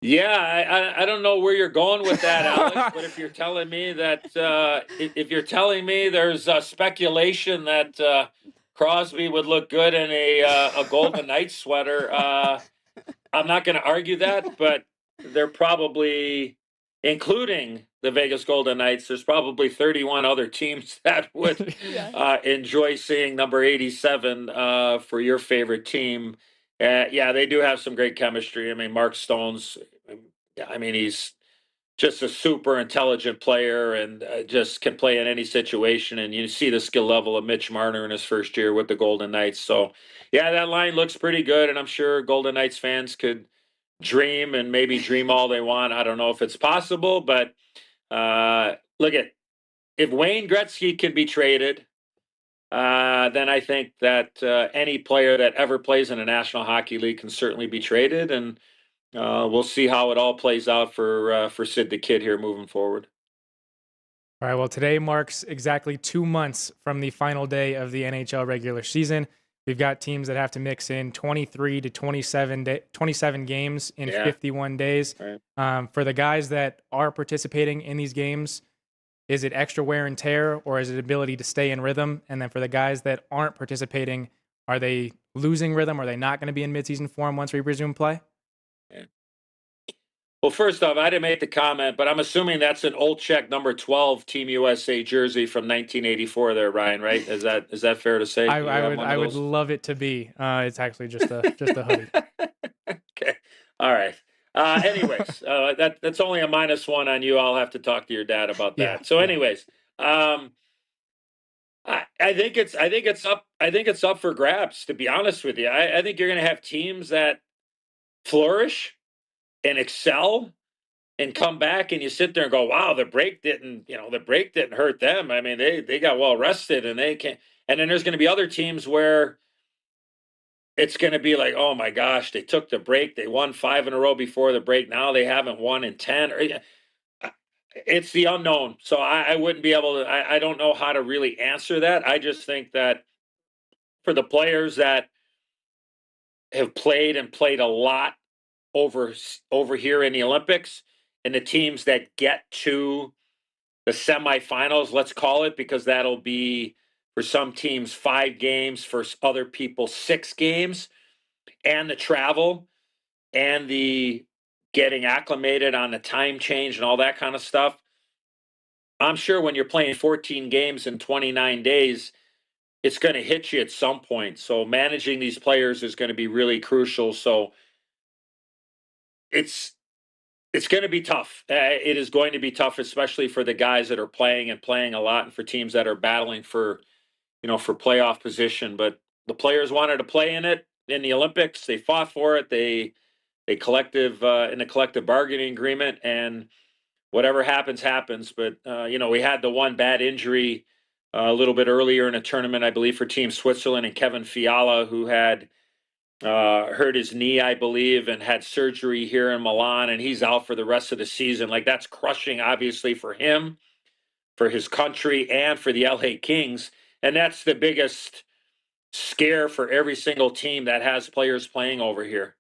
Yeah, I don't know where you're going with that, Alex. But if you're telling me that if you're telling me there's speculation that Crosby would look good in a Golden Knights sweater, I'm not going to argue that. But they're probably, including the Vegas Golden Knights, there's probably 31 other teams that would enjoy seeing number 87 for your favorite team. Yeah, they do have some great chemistry. I mean, Mark Stone's, I mean, he's just a super intelligent player and just can play in any situation. And you see the skill level of Mitch Marner in his first year with the Golden Knights. So, yeah, that line looks pretty good. And I'm sure Golden Knights fans could dream and maybe dream all they want. I don't know if it's possible, but look at, if Wayne Gretzky can be traded, then I think that any player that ever plays in a National Hockey League can certainly be traded, and we'll see how it all plays out for Sid the Kid here moving forward. All right, well, today marks exactly 2 months from the final day of the NHL regular season. We've got teams that have to mix in 23 to 27 games in 51 days. Right. For the guys that are participating in these games, is it extra wear and tear, or is it ability to stay in rhythm? And then for the guys that aren't participating, are they losing rhythm? Are they not going to be in midseason form once we resume play? Yeah. Well, first off, I didn't make the comment, but I'm assuming that's an Olczyk number 12 Team USA jersey from 1984 there, Ryan, right? Is that fair to say? I would love it to be. It's actually just a hoodie. Okay. All right. Anyways, that's only a -1 on you. I'll have to talk to your dad about that. Yeah, so, anyways, I think it's up for grabs. To be honest with you, I think you're going to have teams that flourish and excel and come back, and you sit there and go, "Wow, the break didn't hurt them." I mean, they got well rested, and they can. And then there's going to be other teams where it's going to be like, oh my gosh, they took the break. They won 5 in a row before the break. Now they haven't won in 10. It's the unknown. So I wouldn't be able to, I don't know how to really answer that. I just think that for the players that have played a lot over here in the Olympics, and the teams that get to the semifinals, let's call it, because that'll be, for some teams, 5 games, for other people, 6 games, and the travel and the getting acclimated on the time change and all that kind of stuff. I'm sure when you're playing 14 games in 29 days, it's going to hit you at some point. So managing these players is going to be really crucial. So it's going to be tough. It is going to be tough, especially for the guys that are playing a lot, and for teams that are battling for playoff position. But the players wanted to play in the Olympics. They fought for it. They collective in a collective bargaining agreement, and whatever happens. But we had the one bad injury a little bit earlier in a tournament, I believe, for Team Switzerland, and Kevin Fiala, who had hurt his knee, I believe, and had surgery here in Milan, and he's out for the rest of the season. Like, that's crushing, obviously, for him, for his country, and for the LA Kings. And that's the biggest scare for every single team that has players playing over here,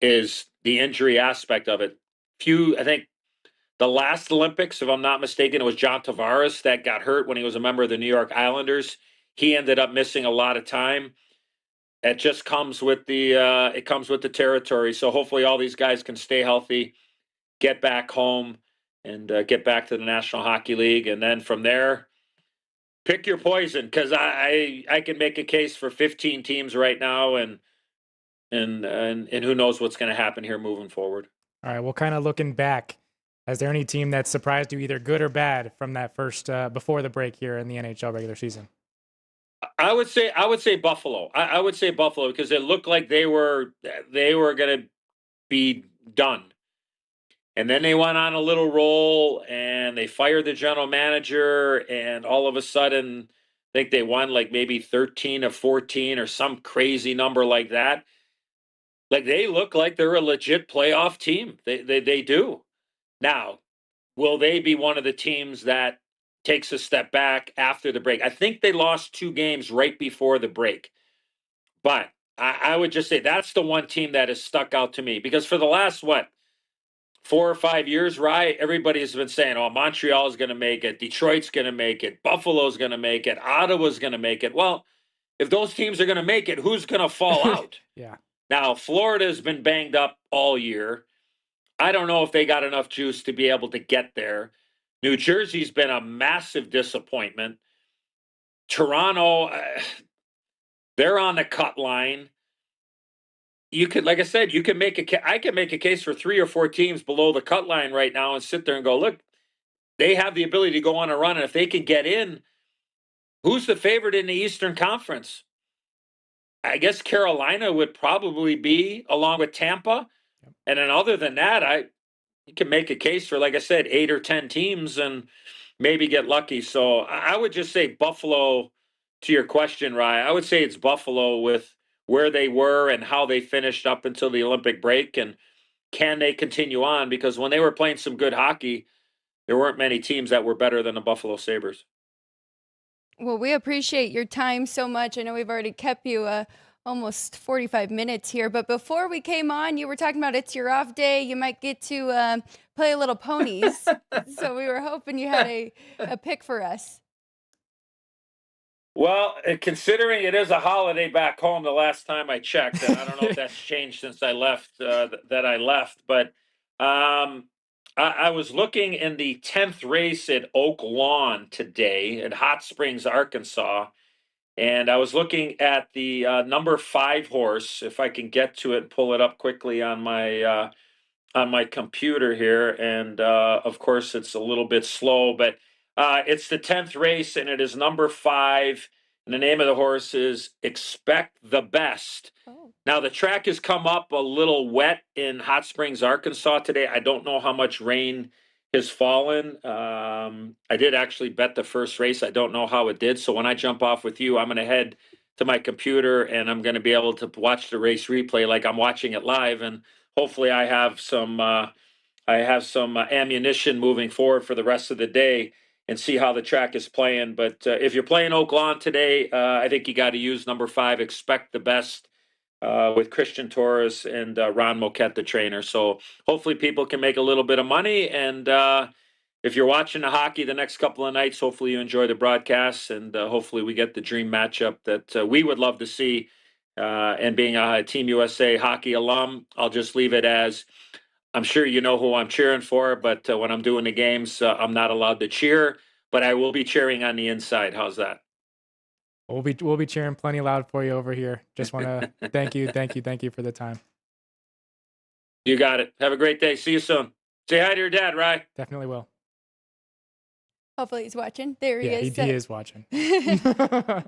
is the injury aspect of it. I think the last Olympics, if I'm not mistaken, it was John Tavares that got hurt when he was a member of the New York Islanders. He ended up missing a lot of time. It just comes with the territory. So hopefully all these guys can stay healthy, get back home, and get back to the National Hockey League. And then from there, pick your poison, because I can make a case for 15 teams right now, and who knows what's going to happen here moving forward. All right, well, kind of looking back, is there any team that surprised you, either good or bad, from that first before the break here in the NHL regular season? I would say Buffalo. I would say Buffalo, because it looked like they were going to be done. And then they went on a little roll, and they fired the general manager, and all of a sudden, I think they won like maybe 13 of 14 or some crazy number like that. Like, they look like they're a legit playoff team. They do. Now, will they be one of the teams that takes a step back after the break? I think they lost 2 games right before the break. But I would just say that's the one team that has stuck out to me, because for the last, 4 or 5 years, right? Everybody's been saying, oh, Montreal's going to make it. Detroit's going to make it. Buffalo's going to make it. Ottawa's going to make it. Well, if those teams are going to make it, who's going to fall out? Yeah. Now, Florida's been banged up all year. I don't know if they got enough juice to be able to get there. New Jersey's been a massive disappointment. Toronto, they're on the cut line. You could, like I said, you can I can make a case for 3 or 4 teams below the cut line right now and sit there and go, look, they have the ability to go on a run. And if they can get in, who's the favorite in the Eastern Conference? I guess Carolina would probably be, along with Tampa. And then other than that, you can make a case for, like I said, 8 or 10 teams and maybe get lucky. So I would just say Buffalo, to your question, Rye. I would say it's Buffalo with where they were and how they finished up until the Olympic break. And can they continue on? Because when they were playing some good hockey, there weren't many teams that were better than the Buffalo Sabres. Well, we appreciate your time so much. I know we've already kept you almost 45 minutes here, but before we came on, you were talking about it's your off day. You might get to play a little ponies. So we were hoping you had a pick for us. Well, considering it is a holiday back home, the last time I checked, and I don't know if that's changed since I left, but I was looking in the 10th race at Oak Lawn today in Hot Springs, Arkansas, and I was looking at the number 5 horse, if I can get to it and pull it up quickly on my computer here, and of course it's a little bit slow, but it's the 10th race, and it is number 5, and the name of the horse is Expect the Best. Oh. Now, the track has come up a little wet in Hot Springs, Arkansas today. I don't know how much rain has fallen. I did actually bet the first race. I don't know how it did. So when I jump off with you, I'm going to head to my computer, and I'm going to be able to watch the race replay like I'm watching it live, and hopefully I have some ammunition moving forward for the rest of the day and see how the track is playing. But if you're playing Oak Lawn today, I think you got to use number 5, Expect the Best, with Christian Torres and Ron Moquette, the trainer. So hopefully people can make a little bit of money. And if you're watching the hockey the next couple of nights, hopefully you enjoy the broadcasts, and hopefully we get the dream matchup that we would love to see. And being a Team USA hockey alum, I'll just leave it as, I'm sure you know who I'm cheering for, but when I'm doing the games, I'm not allowed to cheer, but I will be cheering on the inside. How's that? We'll be cheering plenty loud for you over here. Just want to thank you for the time. You got it. Have a great day. See you soon. Say hi to your dad, right? Definitely will. Hopefully he's watching. There he is. He is watching. There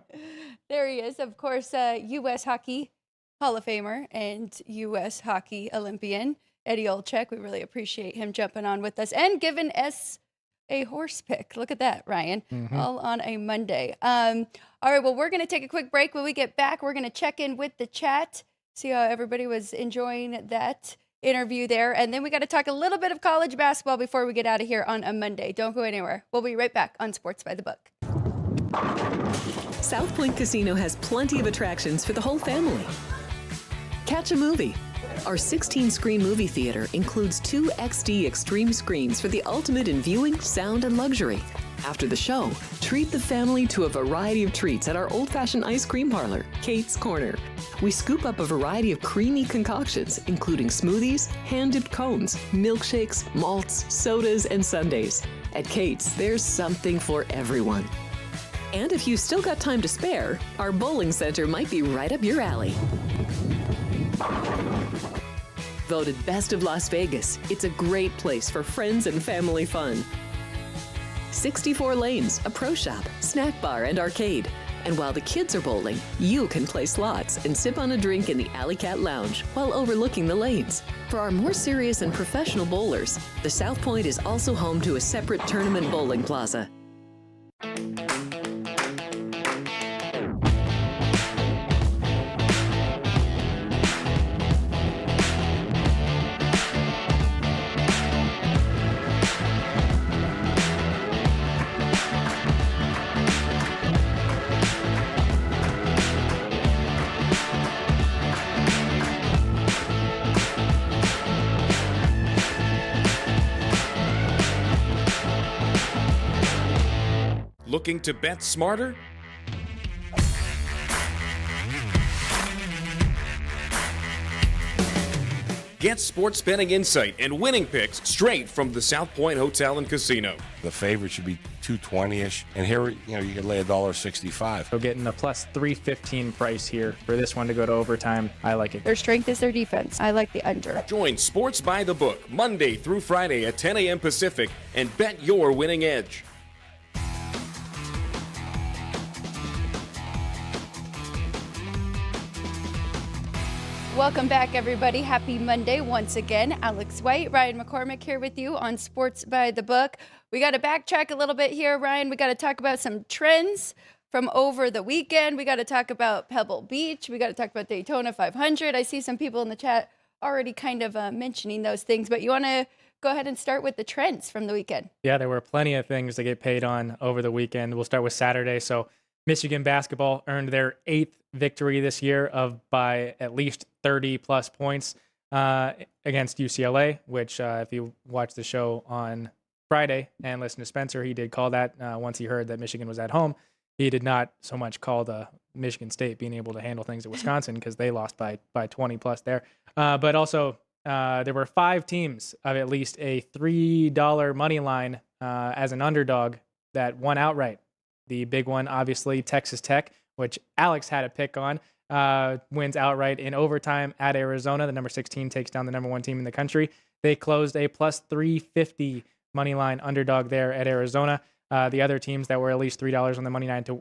he is. Of course, U.S. Hockey Hall of Famer and U.S. Hockey Olympian, Eddie Olczyk. We really appreciate him jumping on with us and giving us a horse pick. Look at that, Ryan. Mm-hmm. All on a Monday. All right, well, we're going to take a quick break. When we get back, we're going to check in with the chat, see how everybody was enjoying that interview there. And then we got to talk a little bit of college basketball before we get out of here on a Monday. Don't go anywhere. We'll be right back on Sports by the Book. South Point Casino has plenty of attractions for the whole family. Catch a movie. Our 16-screen movie theater includes 2 XD Extreme screens for the ultimate in viewing, sound, and luxury. After the show, treat the family to a variety of treats at our old-fashioned ice cream parlor, Kate's Corner. We scoop up a variety of creamy concoctions, including smoothies, hand-dipped cones, milkshakes, malts, sodas, and sundaes. At Kate's, there's something for everyone. And if you've still got time to spare, our bowling center might be right up your alley. Voted Best of Las Vegas, it's a great place for friends and family fun. 64 lanes, a pro shop, snack bar, and arcade. And while the kids are bowling, you can play slots and sip on a drink in the Alley Cat Lounge while overlooking the lanes. For our more serious and professional bowlers, the South Point is also home to a separate tournament bowling plaza. Looking to bet smarter? Get sports betting insight and winning picks straight from the South Point Hotel and Casino. The favorite should be 220-ish, and here, you could lay $1.65. So getting a plus 315 price here for this one to go to overtime. I like it. Their strength is their defense. I like the under. Join Sports by the Book Monday through Friday at 10 a.m. Pacific and bet your winning edge. Welcome back, everybody. Happy Monday once again. Alex White, Ryan McCormick here with you on Sports by the Book. We got to backtrack a little bit here, Ryan. We got to talk about some trends from over the weekend. We got to talk about Pebble Beach. We got to talk about Daytona 500. I see some people in the chat already kind of mentioning those things, but you want to go ahead and start with the trends from the weekend. Yeah, there were plenty of things to get paid on over the weekend. We'll start with Saturday. So Michigan basketball earned their 8th victory this year by at least 30 plus points against UCLA, which if you watch the show on Friday and listen to Spencer, he did call that once he heard that Michigan was at home. He did not so much call the Michigan State being able to handle things at Wisconsin because they lost by 20 plus there. But also there were 5 teams of at least a $3 money line as an underdog that won outright. The big one, obviously, Texas Tech, which Alex had a pick on, wins outright in overtime at Arizona. The number 16 takes down the number 1 team in the country. They closed a plus 350 money line underdog there at Arizona. The other teams that were at least $3 on the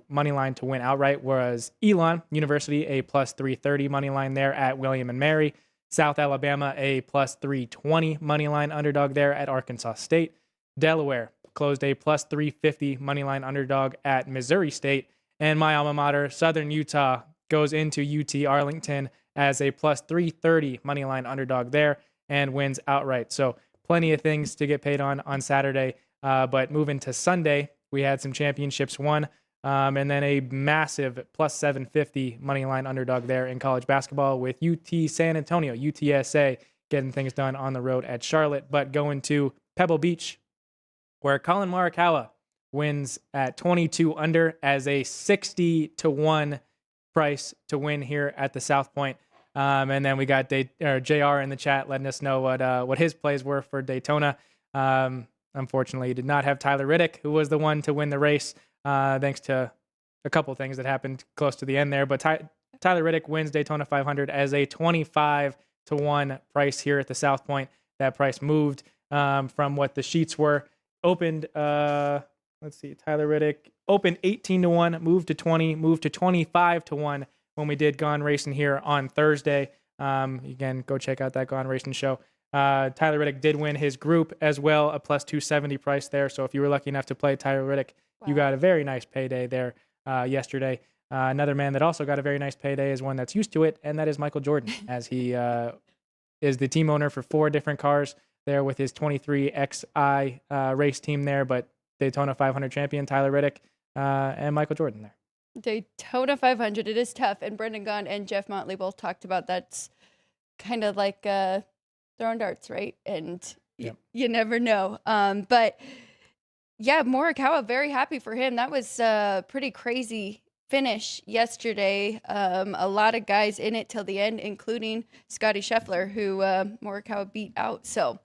money line to win outright was Elon University, a plus 330 money line there at William and Mary. South Alabama, a plus 320 money line underdog there at Arkansas State. Delaware closed a plus 350 money line underdog at Missouri State. And my alma mater, Southern Utah, goes into UT Arlington as a plus 330 money line underdog there and wins outright. So plenty of things to get paid on Saturday. But moving to Sunday, we had some championships won, and then a massive plus 750 money line underdog there in college basketball with UT San Antonio, UTSA, getting things done on the road at Charlotte. But going to Pebble Beach, where Colin Morikawa wins at 22 under as a 60-1 price to win here at the South Point. And then we got JR in the chat letting us know what his plays were for Daytona. Unfortunately, he did not have Tyler Riddick, who was the one to win the race, thanks to a couple of things that happened close to the end there. But Tyler Riddick wins Daytona 500 as a 25-1 price here at the South Point. That price moved from what the sheets were. Opened, Tyler Riddick opened 18-1, moved to 20, moved to 25-1 when we did Gone Racing here on Thursday. Again, go check out that Gone Racing show. Tyler Riddick did win his group as well, a plus 270 price there. So if you were lucky enough to play Tyler Riddick, you got a very nice payday there yesterday. Another man that also got a very nice payday is one that's used to it, and that is Michael Jordan, as he is the team owner for 4 different cars there with his 23XI race team there, but Daytona 500 champion Tyler Riddick and Michael Jordan there. Daytona 500, it is tough. And Brendan Gaughan and Jeff Motley both talked about that's kind of like throwing darts, right? And you never know. But yeah, Morikawa, very happy for him. That was a pretty crazy finish yesterday. A lot of guys in it till the end, including Scotty Scheffler, who Morikawa beat out. So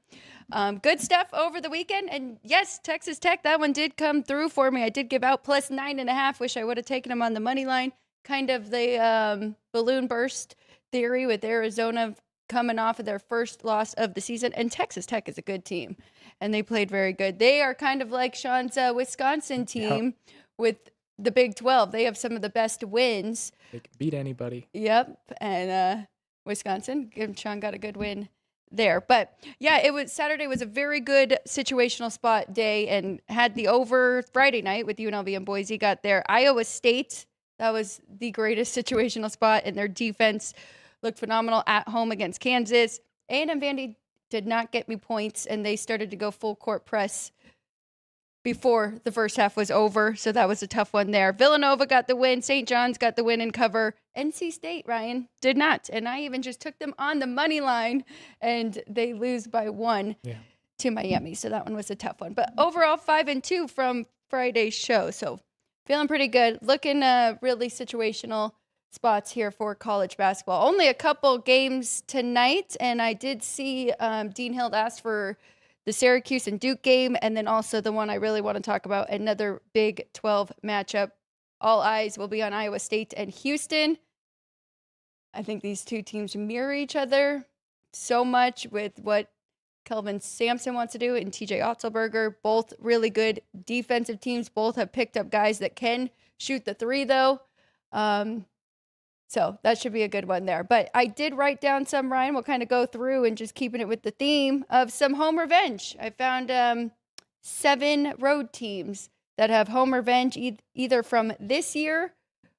good stuff over the weekend. And yes, Texas Tech, that one did come through for me. I did give out plus 9.5. Wish I would have taken them on the money line. Kind of the balloon burst theory with Arizona coming off of their first loss of the season. And Texas Tech is a good team, and they played very good. They are kind of like Sean's Wisconsin team with the Big 12. They have some of the best wins. They can beat anybody. Yep. And Wisconsin, Sean got a good win there. But yeah, Saturday was a very good situational spot day, and had the over Friday night with UNLV and Boise. Got there. Iowa State, that was the greatest situational spot, and their defense looked phenomenal at home against Kansas. A&M Vandy did not get me points, and they started to go full court press before the first half was over, so that was a tough one there. Villanova got the win. St. John's got the win and cover. NC State, Ryan, did not, and I even just took them on the money line, and they lose by 1 to Miami, so that one was a tough one. But overall, 5-2 from Friday's show, so Feeling pretty good. Looking really situational spots here for college basketball. Only a couple games tonight, and I did see Dean Hild asked for the Syracuse and Duke game, and then also the one I really want to talk about, another Big 12 matchup. All eyes will be on Iowa State and Houston. I think these two teams mirror each other so much with what Kelvin Sampson wants to do and TJ Otzelberger. Both really good defensive teams. Both have picked up guys that can shoot the three, though. So that should be a good one there. But I did write down some, Ryan. We'll kind of go through and just keeping it with the theme of some home revenge. I found 7 road teams that have home revenge either from this year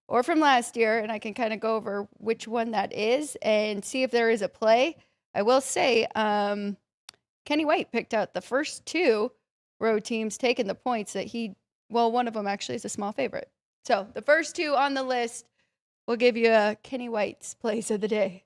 or from last year. And I can kind of go over which one that is and see if there is a play. I will say Kenny White picked out the first 2 road teams taking the points that one of them actually is a small favorite. So the first 2 on the list, we'll give you Kenny White's plays of the day.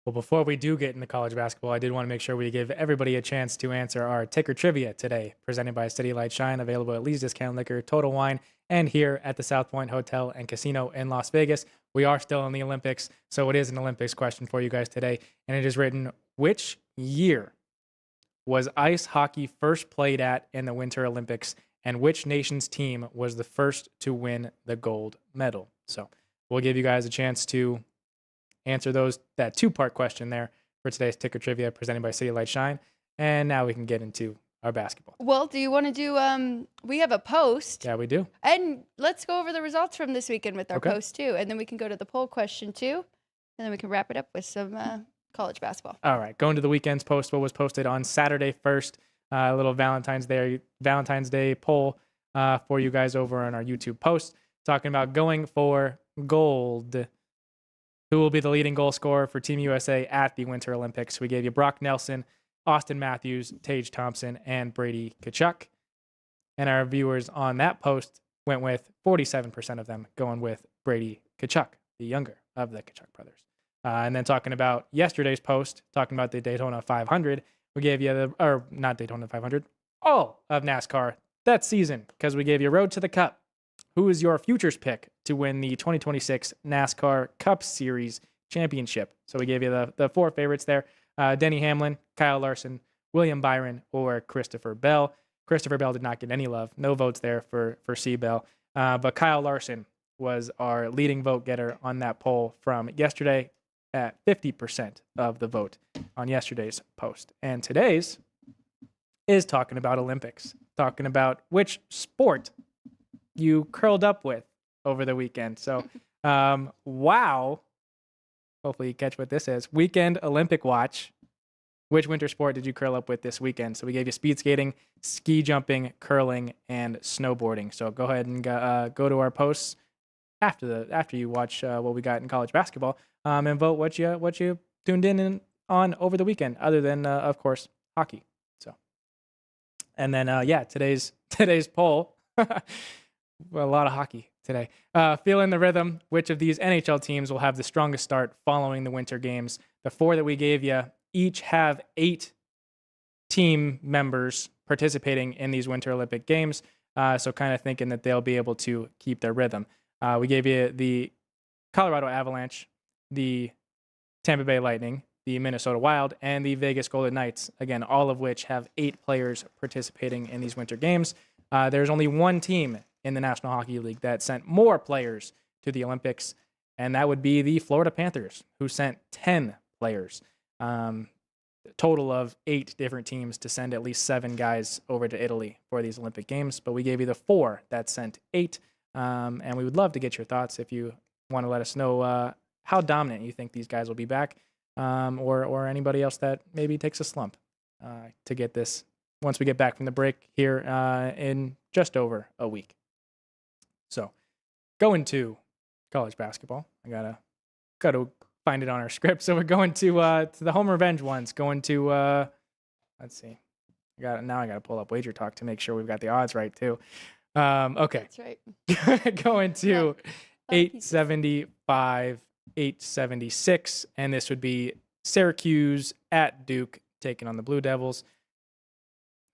Well, before we do get into college basketball, I did want to make sure we give everybody a chance to answer our ticker trivia today, presented by City Light Shine, available at Lee's Discount Liquor, Total Wine, and here at the South Point Hotel and Casino in Las Vegas. We are still in the Olympics, so it is an Olympics question for you guys today, and it is written, which year was ice hockey first played at in the Winter Olympics, and which nation's team was the first to win the gold medal? So we'll give you guys a chance to answer that 2-part question there for today's ticker trivia presented by City Light Shine. And now we can get into our basketball. Well, do you want to do, we have a post. Yeah, we do. And let's go over the results from this weekend with our Okay. post too. And then we can go to the poll question too. And then we can wrap it up with some college basketball. All right, going to the weekend's post, what was posted on Saturday 1st, a little Valentine's Day poll for you guys over on our YouTube post, talking about going for gold. Who will be the leading goal scorer for Team USA at the Winter Olympics? We gave you Brock Nelson, Austin Matthews, Tage Thompson, and Brady Tkachuk. And our viewers on that post went with 47% of them going with Brady Tkachuk, the younger of the Tkachuk brothers. And then talking about yesterday's post, talking about the Daytona 500, we gave you not Daytona 500, all of NASCAR that season, because we gave you Road to the Cup. Who is your futures pick to win the 2026 NASCAR Cup Series Championship? So we gave you the 4 favorites there. Denny Hamlin, Kyle Larson, William Byron, or Christopher Bell. Christopher Bell did not get any love. No votes there for C. Bell. But Kyle Larson was our leading vote getter on that poll from yesterday at 50% of the vote on yesterday's post. And today's is talking about Olympics, talking about which sport you curled up with over the weekend. So, wow. Hopefully you catch what this is. Weekend Olympic watch. Which winter sport did you curl up with this weekend? So we gave you speed skating, ski jumping, curling, and snowboarding. So go ahead and go to our posts after you watch what we got in college basketball, and vote what you tuned in on over the weekend, other than of course hockey. So, and then today's poll. Well, a lot of hockey today. Feeling the rhythm. Which of these NHL teams will have the strongest start following the Winter Games? The 4 that we gave you each have 8 team members participating in these Winter Olympic Games. So kind of thinking that they'll be able to keep their rhythm. We gave you the Colorado Avalanche, the Tampa Bay Lightning, the Minnesota Wild, and the Vegas Golden Knights. Again, all of which have 8 players participating in these Winter Games. There's only one team in the National Hockey League that sent more players to the Olympics, and that would be the Florida Panthers, who sent 10 players. Total of 8 different teams to send at least 7 guys over to Italy for these Olympic Games, but we gave you the 4 that sent 8, and we would love to get your thoughts if you want to let us know how dominant you think these guys will be back, or anybody else that maybe takes a slump to get this once we get back from the break here in just over a week. So, going to college basketball, I gotta find it on our script. So we're going to the home revenge ones. Going to let's see, I gotta pull up Wager Talk to make sure we've got the odds right too. Okay, That's right. going to 875, 876, and this would be Syracuse at Duke taking on the Blue Devils.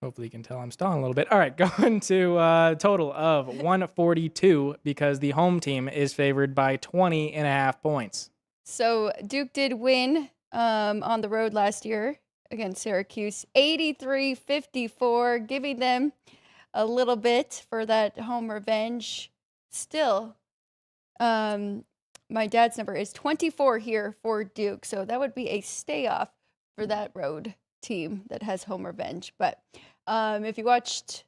Hopefully you can tell I'm stalling a little bit. All right, going to a total of 142 because the home team is favored by 20.5 points. So Duke did win on the road last year against Syracuse, 83-54, giving them a little bit for that home revenge. Still, my dad's number is 24 here for Duke, so that would be a stay off for that road team that has home revenge. But if you watched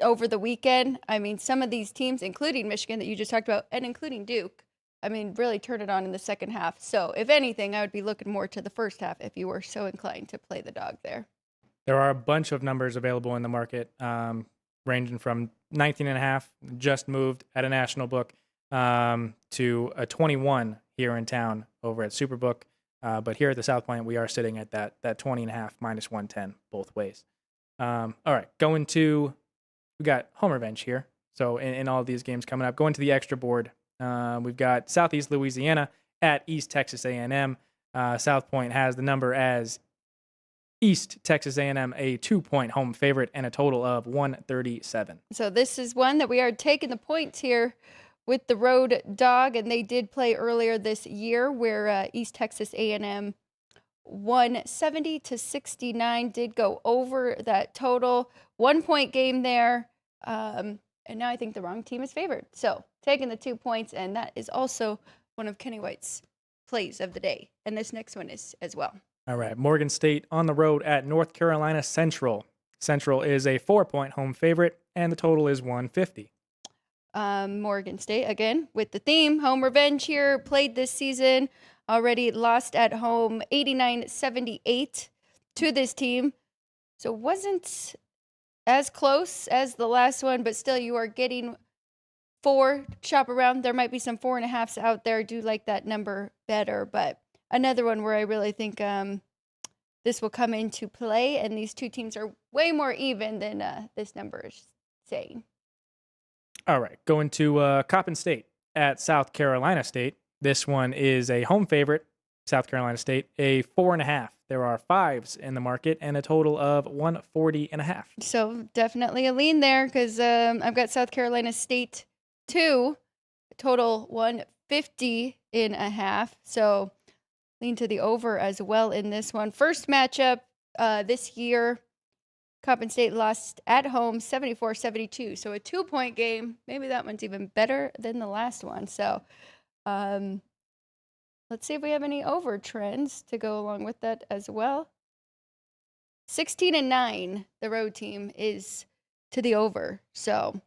over the weekend, I mean, some of these teams, including Michigan that you just talked about, and including Duke, I mean, really turned it on in the second half. So if anything, I would be looking more to the first half if you were so inclined to play the dog there. There are a bunch of numbers available in the market, ranging from 19.5, just moved at a national book, to a 21 here in town over at Superbook. But here at the South Point, we are sitting at that 20.5 minus 110 both ways. All right, we got home revenge here. So in all of these games coming up, going to the extra board, we've got Southeast Louisiana at East Texas A&M. South Point has the number as East Texas A&M, a 2-point home favorite, and a total of 137. So this is one that we are taking the points here with the road dog, and they did play earlier this year where East Texas A&M won 70-69, did go over that total 1-point game there. And now I think the wrong team is favored. So taking the 2 points, and that is also one of Kenny White's plays of the day. And this next one is as well. All right, Morgan State on the road at North Carolina Central. Central is a 4-point home favorite, and the total is 150. Morgan State, again, with the theme, home revenge here, played this season, already lost at home 89-78 to this team. So wasn't as close as the last one, but still you are getting 4. Shop around. There might be some 4.5s out there. Do like that number better, but another one where I really think this will come into play, and these two teams are way more even than this number is saying. All right, going to Coppin State at South Carolina State. This one is a home favorite, South Carolina State, a 4.5. There are 5s in the market and a total of 140.5. So definitely a lean there because I've got South Carolina State 2, total 150.5. So lean to the over as well in this one. First matchup this year, Coppin State lost at home 74-72. So a 2-point game. Maybe that one's even better than the last one. So let's see if we have any over trends to go along with that as well. 16-9, the road team is to the over. So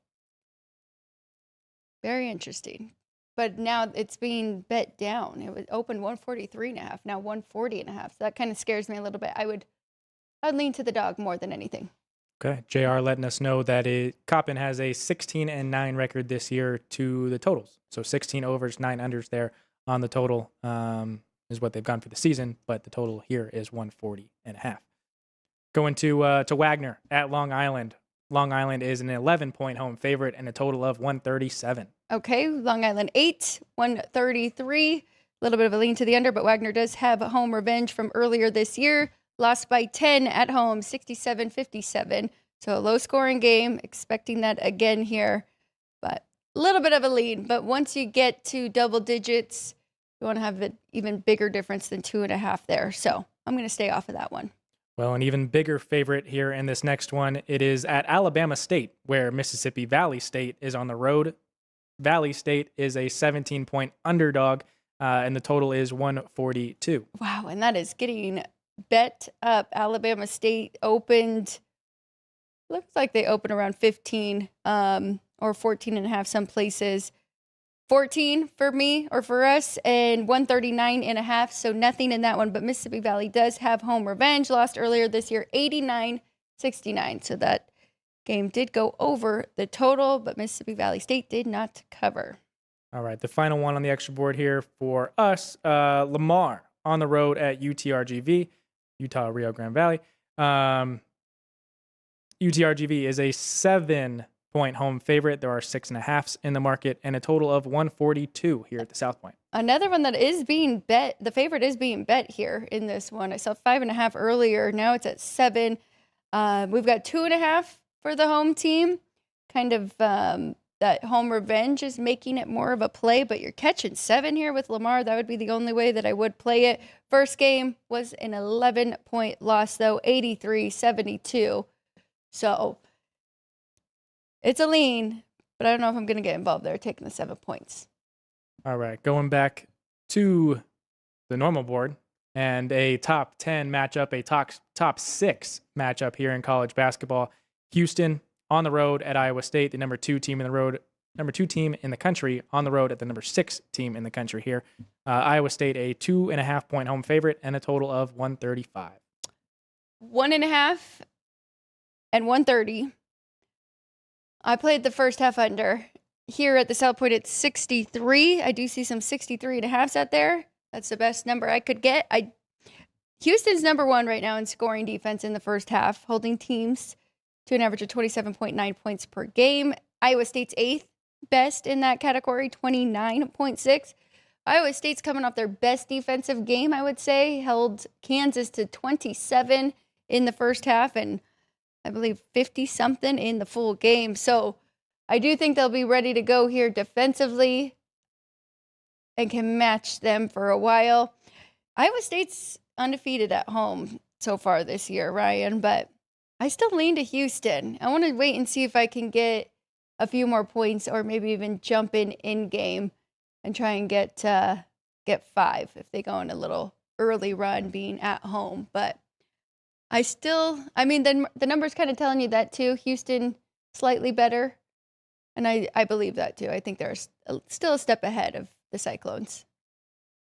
very interesting. But now it's being bet down. It was opened 143.5, now 140.5. So that kind of scares me a little bit. I'd lean to the dog more than anything. Okay, JR letting us know that Coppin has a 16-9 record this year to the totals. So 16 overs, 9 unders there on the total is what they've gone for the season, but the total here is 140.5. Going to Wagner at Long Island. Long Island is an 11-point home favorite and a total of 137. Okay, Long Island 8, 133. A little bit of a lean to the under, but Wagner does have a home revenge from earlier this year. Lost by 10 at home, 67-57. So a low-scoring game, expecting that again here. But a little bit of a lead. But once you get to double digits, you want to have an even bigger difference than 2.5 there. So I'm going to stay off of that one. Well, an even bigger favorite here in this next one, it is at Alabama State, where Mississippi Valley State is on the road. Valley State is a 17-point underdog, and the total is 142. Wow, and that is getting bet up. Alabama State looks like they open around 15 or 14.5 some places. 14 for me or for us, and 139.5. So nothing in that one, but Mississippi Valley does have home revenge. Lost earlier this year, 89-69. So that game did go over the total, but Mississippi Valley State did not cover. All right, the final one on the extra board here for us, Lamar on the road at UTRGV, Utah Rio Grande Valley. UTRGV is a 7-point home favorite. There are 6.5s in the market and a total of 142 here at the South Point. Another one that is being bet, the favorite is being bet here in this one. I saw 5.5 earlier. Now it's at 7. We've got 2.5 for the home team. Kind of that home revenge is making it more of a play, but you're catching 7 here with Lamar. That would be the only way that I would play it. First game was an 11-point loss, though, 83-72. So it's a lean, but I don't know if I'm going to get involved there taking the 7 points. All right, going back to the normal board and a top 10 matchup, a top 6 matchup here in college basketball. Houston on the road at Iowa State, the number 2 team in the country, on the road at the number 6 team in the country here. Iowa State, a 2.5-point home favorite, and a total of 135. 1.5 and 130. I played the first half under. Here at the South Point, it's 63. I do see some 63.5s out there. That's the best number I could get. Houston's number 1 right now in scoring defense in the first half, holding teams to an average of 27.9 points per game. Iowa State's 8th best in that category, 29.6. Iowa State's coming off their best defensive game, I would say, held Kansas to 27 in the first half and I believe 50-something in the full game. So I do think they'll be ready to go here defensively and can match them for a while. Iowa State's undefeated at home so far this year, Ryan, but I still lean to Houston. I want to wait and see if I can get a few more points or maybe even jump in game and try and get 5 if they go on a little early run being at home. But the number's kind of telling you that too. Houston slightly better. And I believe that too. I think they're still a step ahead of the Cyclones.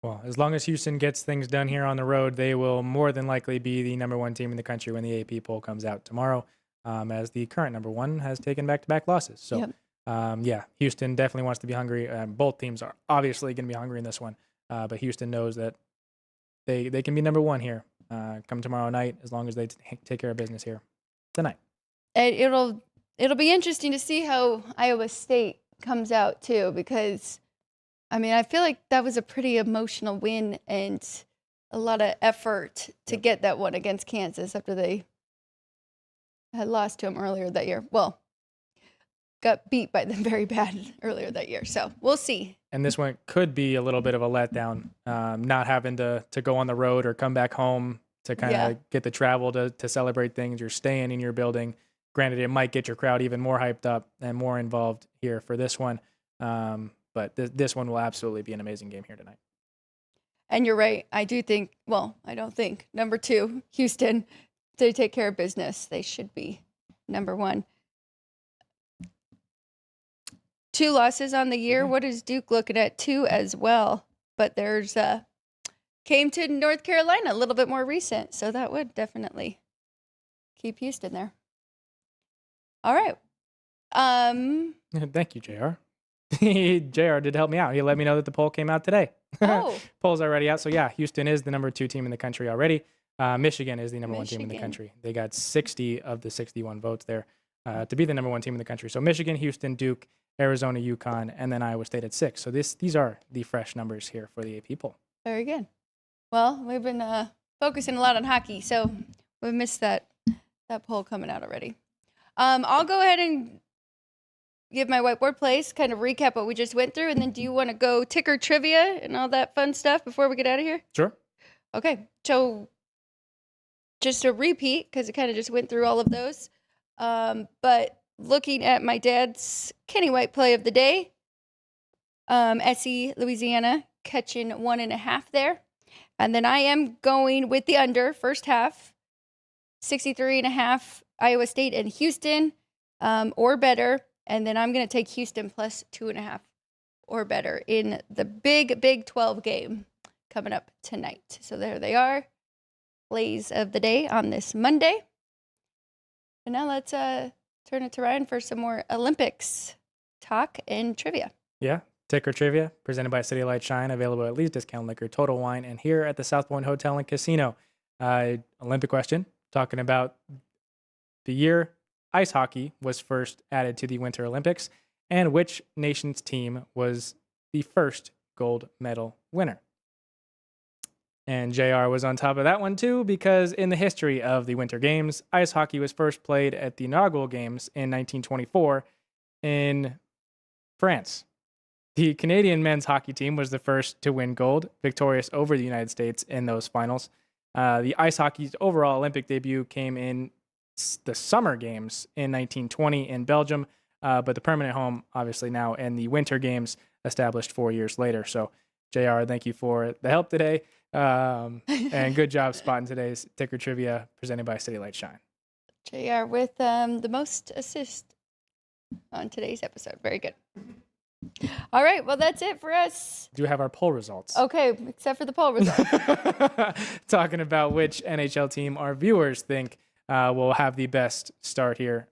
Well, as long as Houston gets things done here on the road, they will more than likely be the number 1 team in the country when the AP poll comes out tomorrow, as the current number 1 has taken back-to-back losses. So, yep. Houston definitely wants to be hungry. Both teams are obviously going to be hungry in this one, but Houston knows that they can be number 1 here come tomorrow night as long as they take care of business here tonight. And it'll be interesting to see how Iowa State comes out too, because I feel like that was a pretty emotional win and a lot of effort to get that one against Kansas after they had lost to them earlier that year. Well, got beat by them very bad earlier that year. So we'll see. And this one could be a little bit of a letdown, not having to go on the road or come back home to kind of get the travel to celebrate things. You're staying in your building. Granted, it might get your crowd even more hyped up and more involved here for this one. But this one will absolutely be an amazing game here tonight. And you're right. I don't think. Number 2, Houston, they take care of business. They should be number 1. 2 losses on the year. What is Duke looking at? 2 as well. But there's came to North Carolina a little bit more recent. So that would definitely keep Houston there. All right. Thank you, JR. JR did help me out. He let me know that the poll came out today. Oh. Poll's already out. So, Houston is the number 2 team in the country already. Michigan is the number 1 team in the country. They got 60 of the 61 votes there to be the number 1 team in the country. So, Michigan, Houston, Duke, Arizona, UConn, and then Iowa State at 6. So, these are the fresh numbers here for the AP poll. Very good. Well, we've been focusing a lot on hockey, so we've missed that poll coming out already. I'll go ahead and give my whiteboard plays, kind of recap what we just went through, and then do you want to go ticker trivia and all that fun stuff before we get out of here? Sure. Okay, so just a repeat, because it kind of just went through all of those. But looking at my dad's Kenny White play of the day, SC Louisiana catching 1.5 there. And then I am going with the under first half, 63.5 Iowa State and Houston or better. And then I'm going to take Houston plus 2.5 or better in the Big 12 game coming up tonight. So there they are. Plays of the day on this Monday. And now let's turn it to Ryan for some more Olympics talk and trivia. Yeah. Ticker trivia presented by City Light Shine, available at Lee's Discount Liquor, Total Wine, and here at the South Point Hotel and Casino. Olympic question, talking about the year ice hockey was first added to the Winter Olympics, and which nation's team was the first gold medal winner. And JR was on top of that one too, because in the history of the Winter Games, ice hockey was first played at the inaugural games in 1924 in France. The Canadian men's hockey team was the first to win gold, victorious over the United States in those finals. The ice hockey's overall Olympic debut came in the Summer Games in 1920 in Belgium, but the permanent home, obviously now in the Winter Games, established 4 years later. So, JR, thank you for the help today. And good job spotting today's ticker trivia presented by City Light Shine. JR with the most assist on today's episode. Very good. All right, well, that's it for us. Do have our poll results. Okay, except for the poll results. Talking about which NHL team our viewers think will have the best start here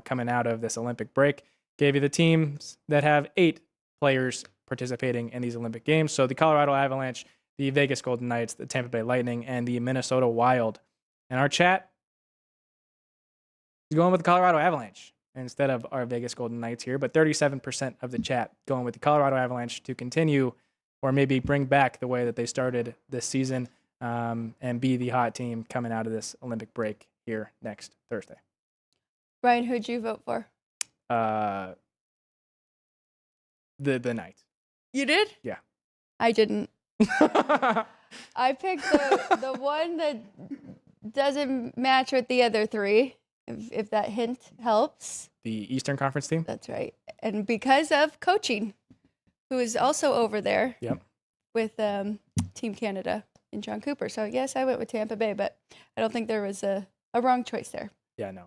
coming out of this Olympic break. Gave you the teams that have 8 players participating in these Olympic Games. So the Colorado Avalanche, the Vegas Golden Knights, the Tampa Bay Lightning, and the Minnesota Wild. And our chat is going with the Colorado Avalanche instead of our Vegas Golden Knights here, but 37% of the chat going with the Colorado Avalanche to continue or maybe bring back the way that they started this season and be the hot team coming out of this Olympic break here next Thursday. Ryan, who'd you vote for? The Knights. You did? Yeah. I didn't. I picked the one that doesn't match with the other 3, if that hint helps. The Eastern Conference team? That's right. And because of coaching, who is also over there with Team Canada and John Cooper. So, yes, I went with Tampa Bay, but I don't think there was a wrong choice there. Yeah, no.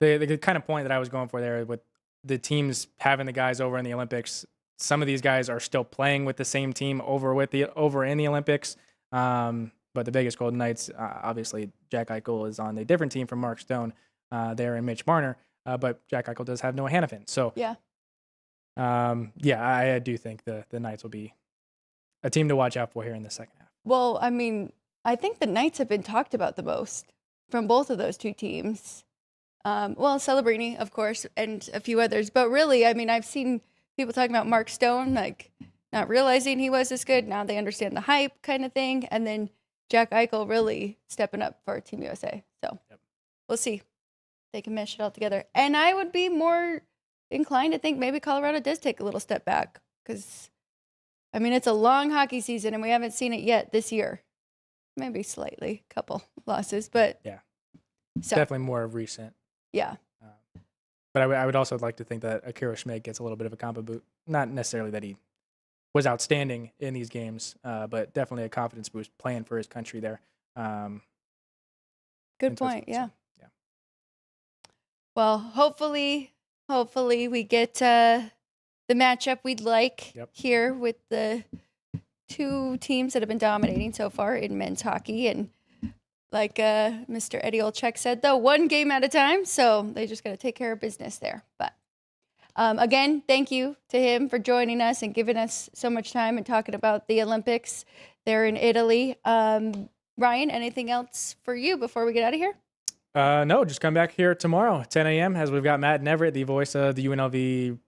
The kind of point that I was going for there with the teams having the guys over in the Olympics, some of these guys are still playing with the same team over in the Olympics. But the Vegas Golden Knights, obviously, Jack Eichel is on a different team from Mark Stone there and Mitch Marner. But Jack Eichel does have Noah Hannafin. So, I do think the Knights will be a team to watch out for here in the second half. Well, I mean, I think the Knights have been talked about the most from both of those two teams. Celebrini, of course, and a few others. But really, I mean, I've seen people talking about Mark Stone, like not realizing he was this good. Now they understand the hype kind of thing. And then Jack Eichel really stepping up for Team USA. So we'll see. They can mesh it all together. And I would be more inclined to think maybe Colorado does take a little step back because, I mean, it's a long hockey season and we haven't seen it yet this year. Maybe slightly, couple losses, but so. Definitely more recent. Yeah. But I would also like to think that Akira Schmid gets a little bit of a combo boot. Not necessarily that he was outstanding in these games, but definitely a confidence boost playing for his country there. Good point, yeah. Well, hopefully we get the matchup we'd like here with the 2 teams that have been dominating so far in men's hockey. And like Mr. Eddie Olczyk said, though, 1 game at a time. So they just got to take care of business there. But again, thank you to him for joining us and giving us so much time and talking about the Olympics there in Italy. Ryan, anything else for you before we get out of here? No, just come back here tomorrow at 10 a.m. as we've got Matt Neverett, the voice of the UNLV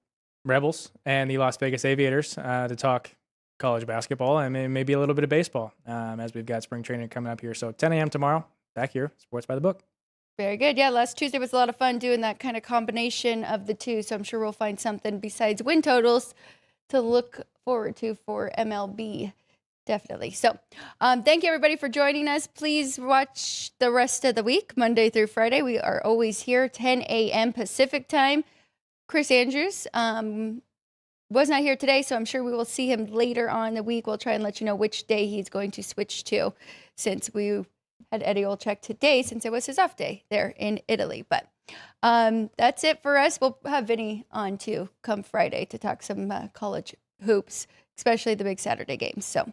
Rebels and the Las Vegas Aviators, to talk college basketball and maybe a little bit of baseball as we've got spring training coming up here. So 10 a.m. tomorrow, back here, Sports by the Book. Very good. Yeah, last Tuesday was a lot of fun doing that kind of combination of the two. So I'm sure we'll find something besides win totals to look forward to for MLB. Definitely. So thank you, everybody, for joining us. Please watch the rest of the week, Monday through Friday. We are always here, 10 a.m. Pacific time. Chris Andrews was not here today, so I'm sure we will see him later on in the week. We'll try and let you know which day he's going to switch to, since we had Eddie Olczyk today, since it was his off day there in Italy. But that's it for us. We'll have Vinny on, too, come Friday to talk some college hoops, especially the big Saturday games. So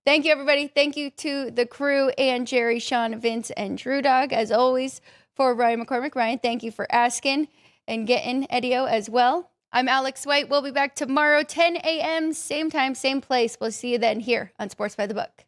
thank you, everybody. Thank you to the crew and Jerry, Sean, Vince, and Drew Dog, as always, for Ryan McCormick. Ryan, thank you for asking and getting Eddie-O as well. I'm Alex White. We'll be back tomorrow, 10 a.m., same time, same place. We'll see you then here on Sports by the Book.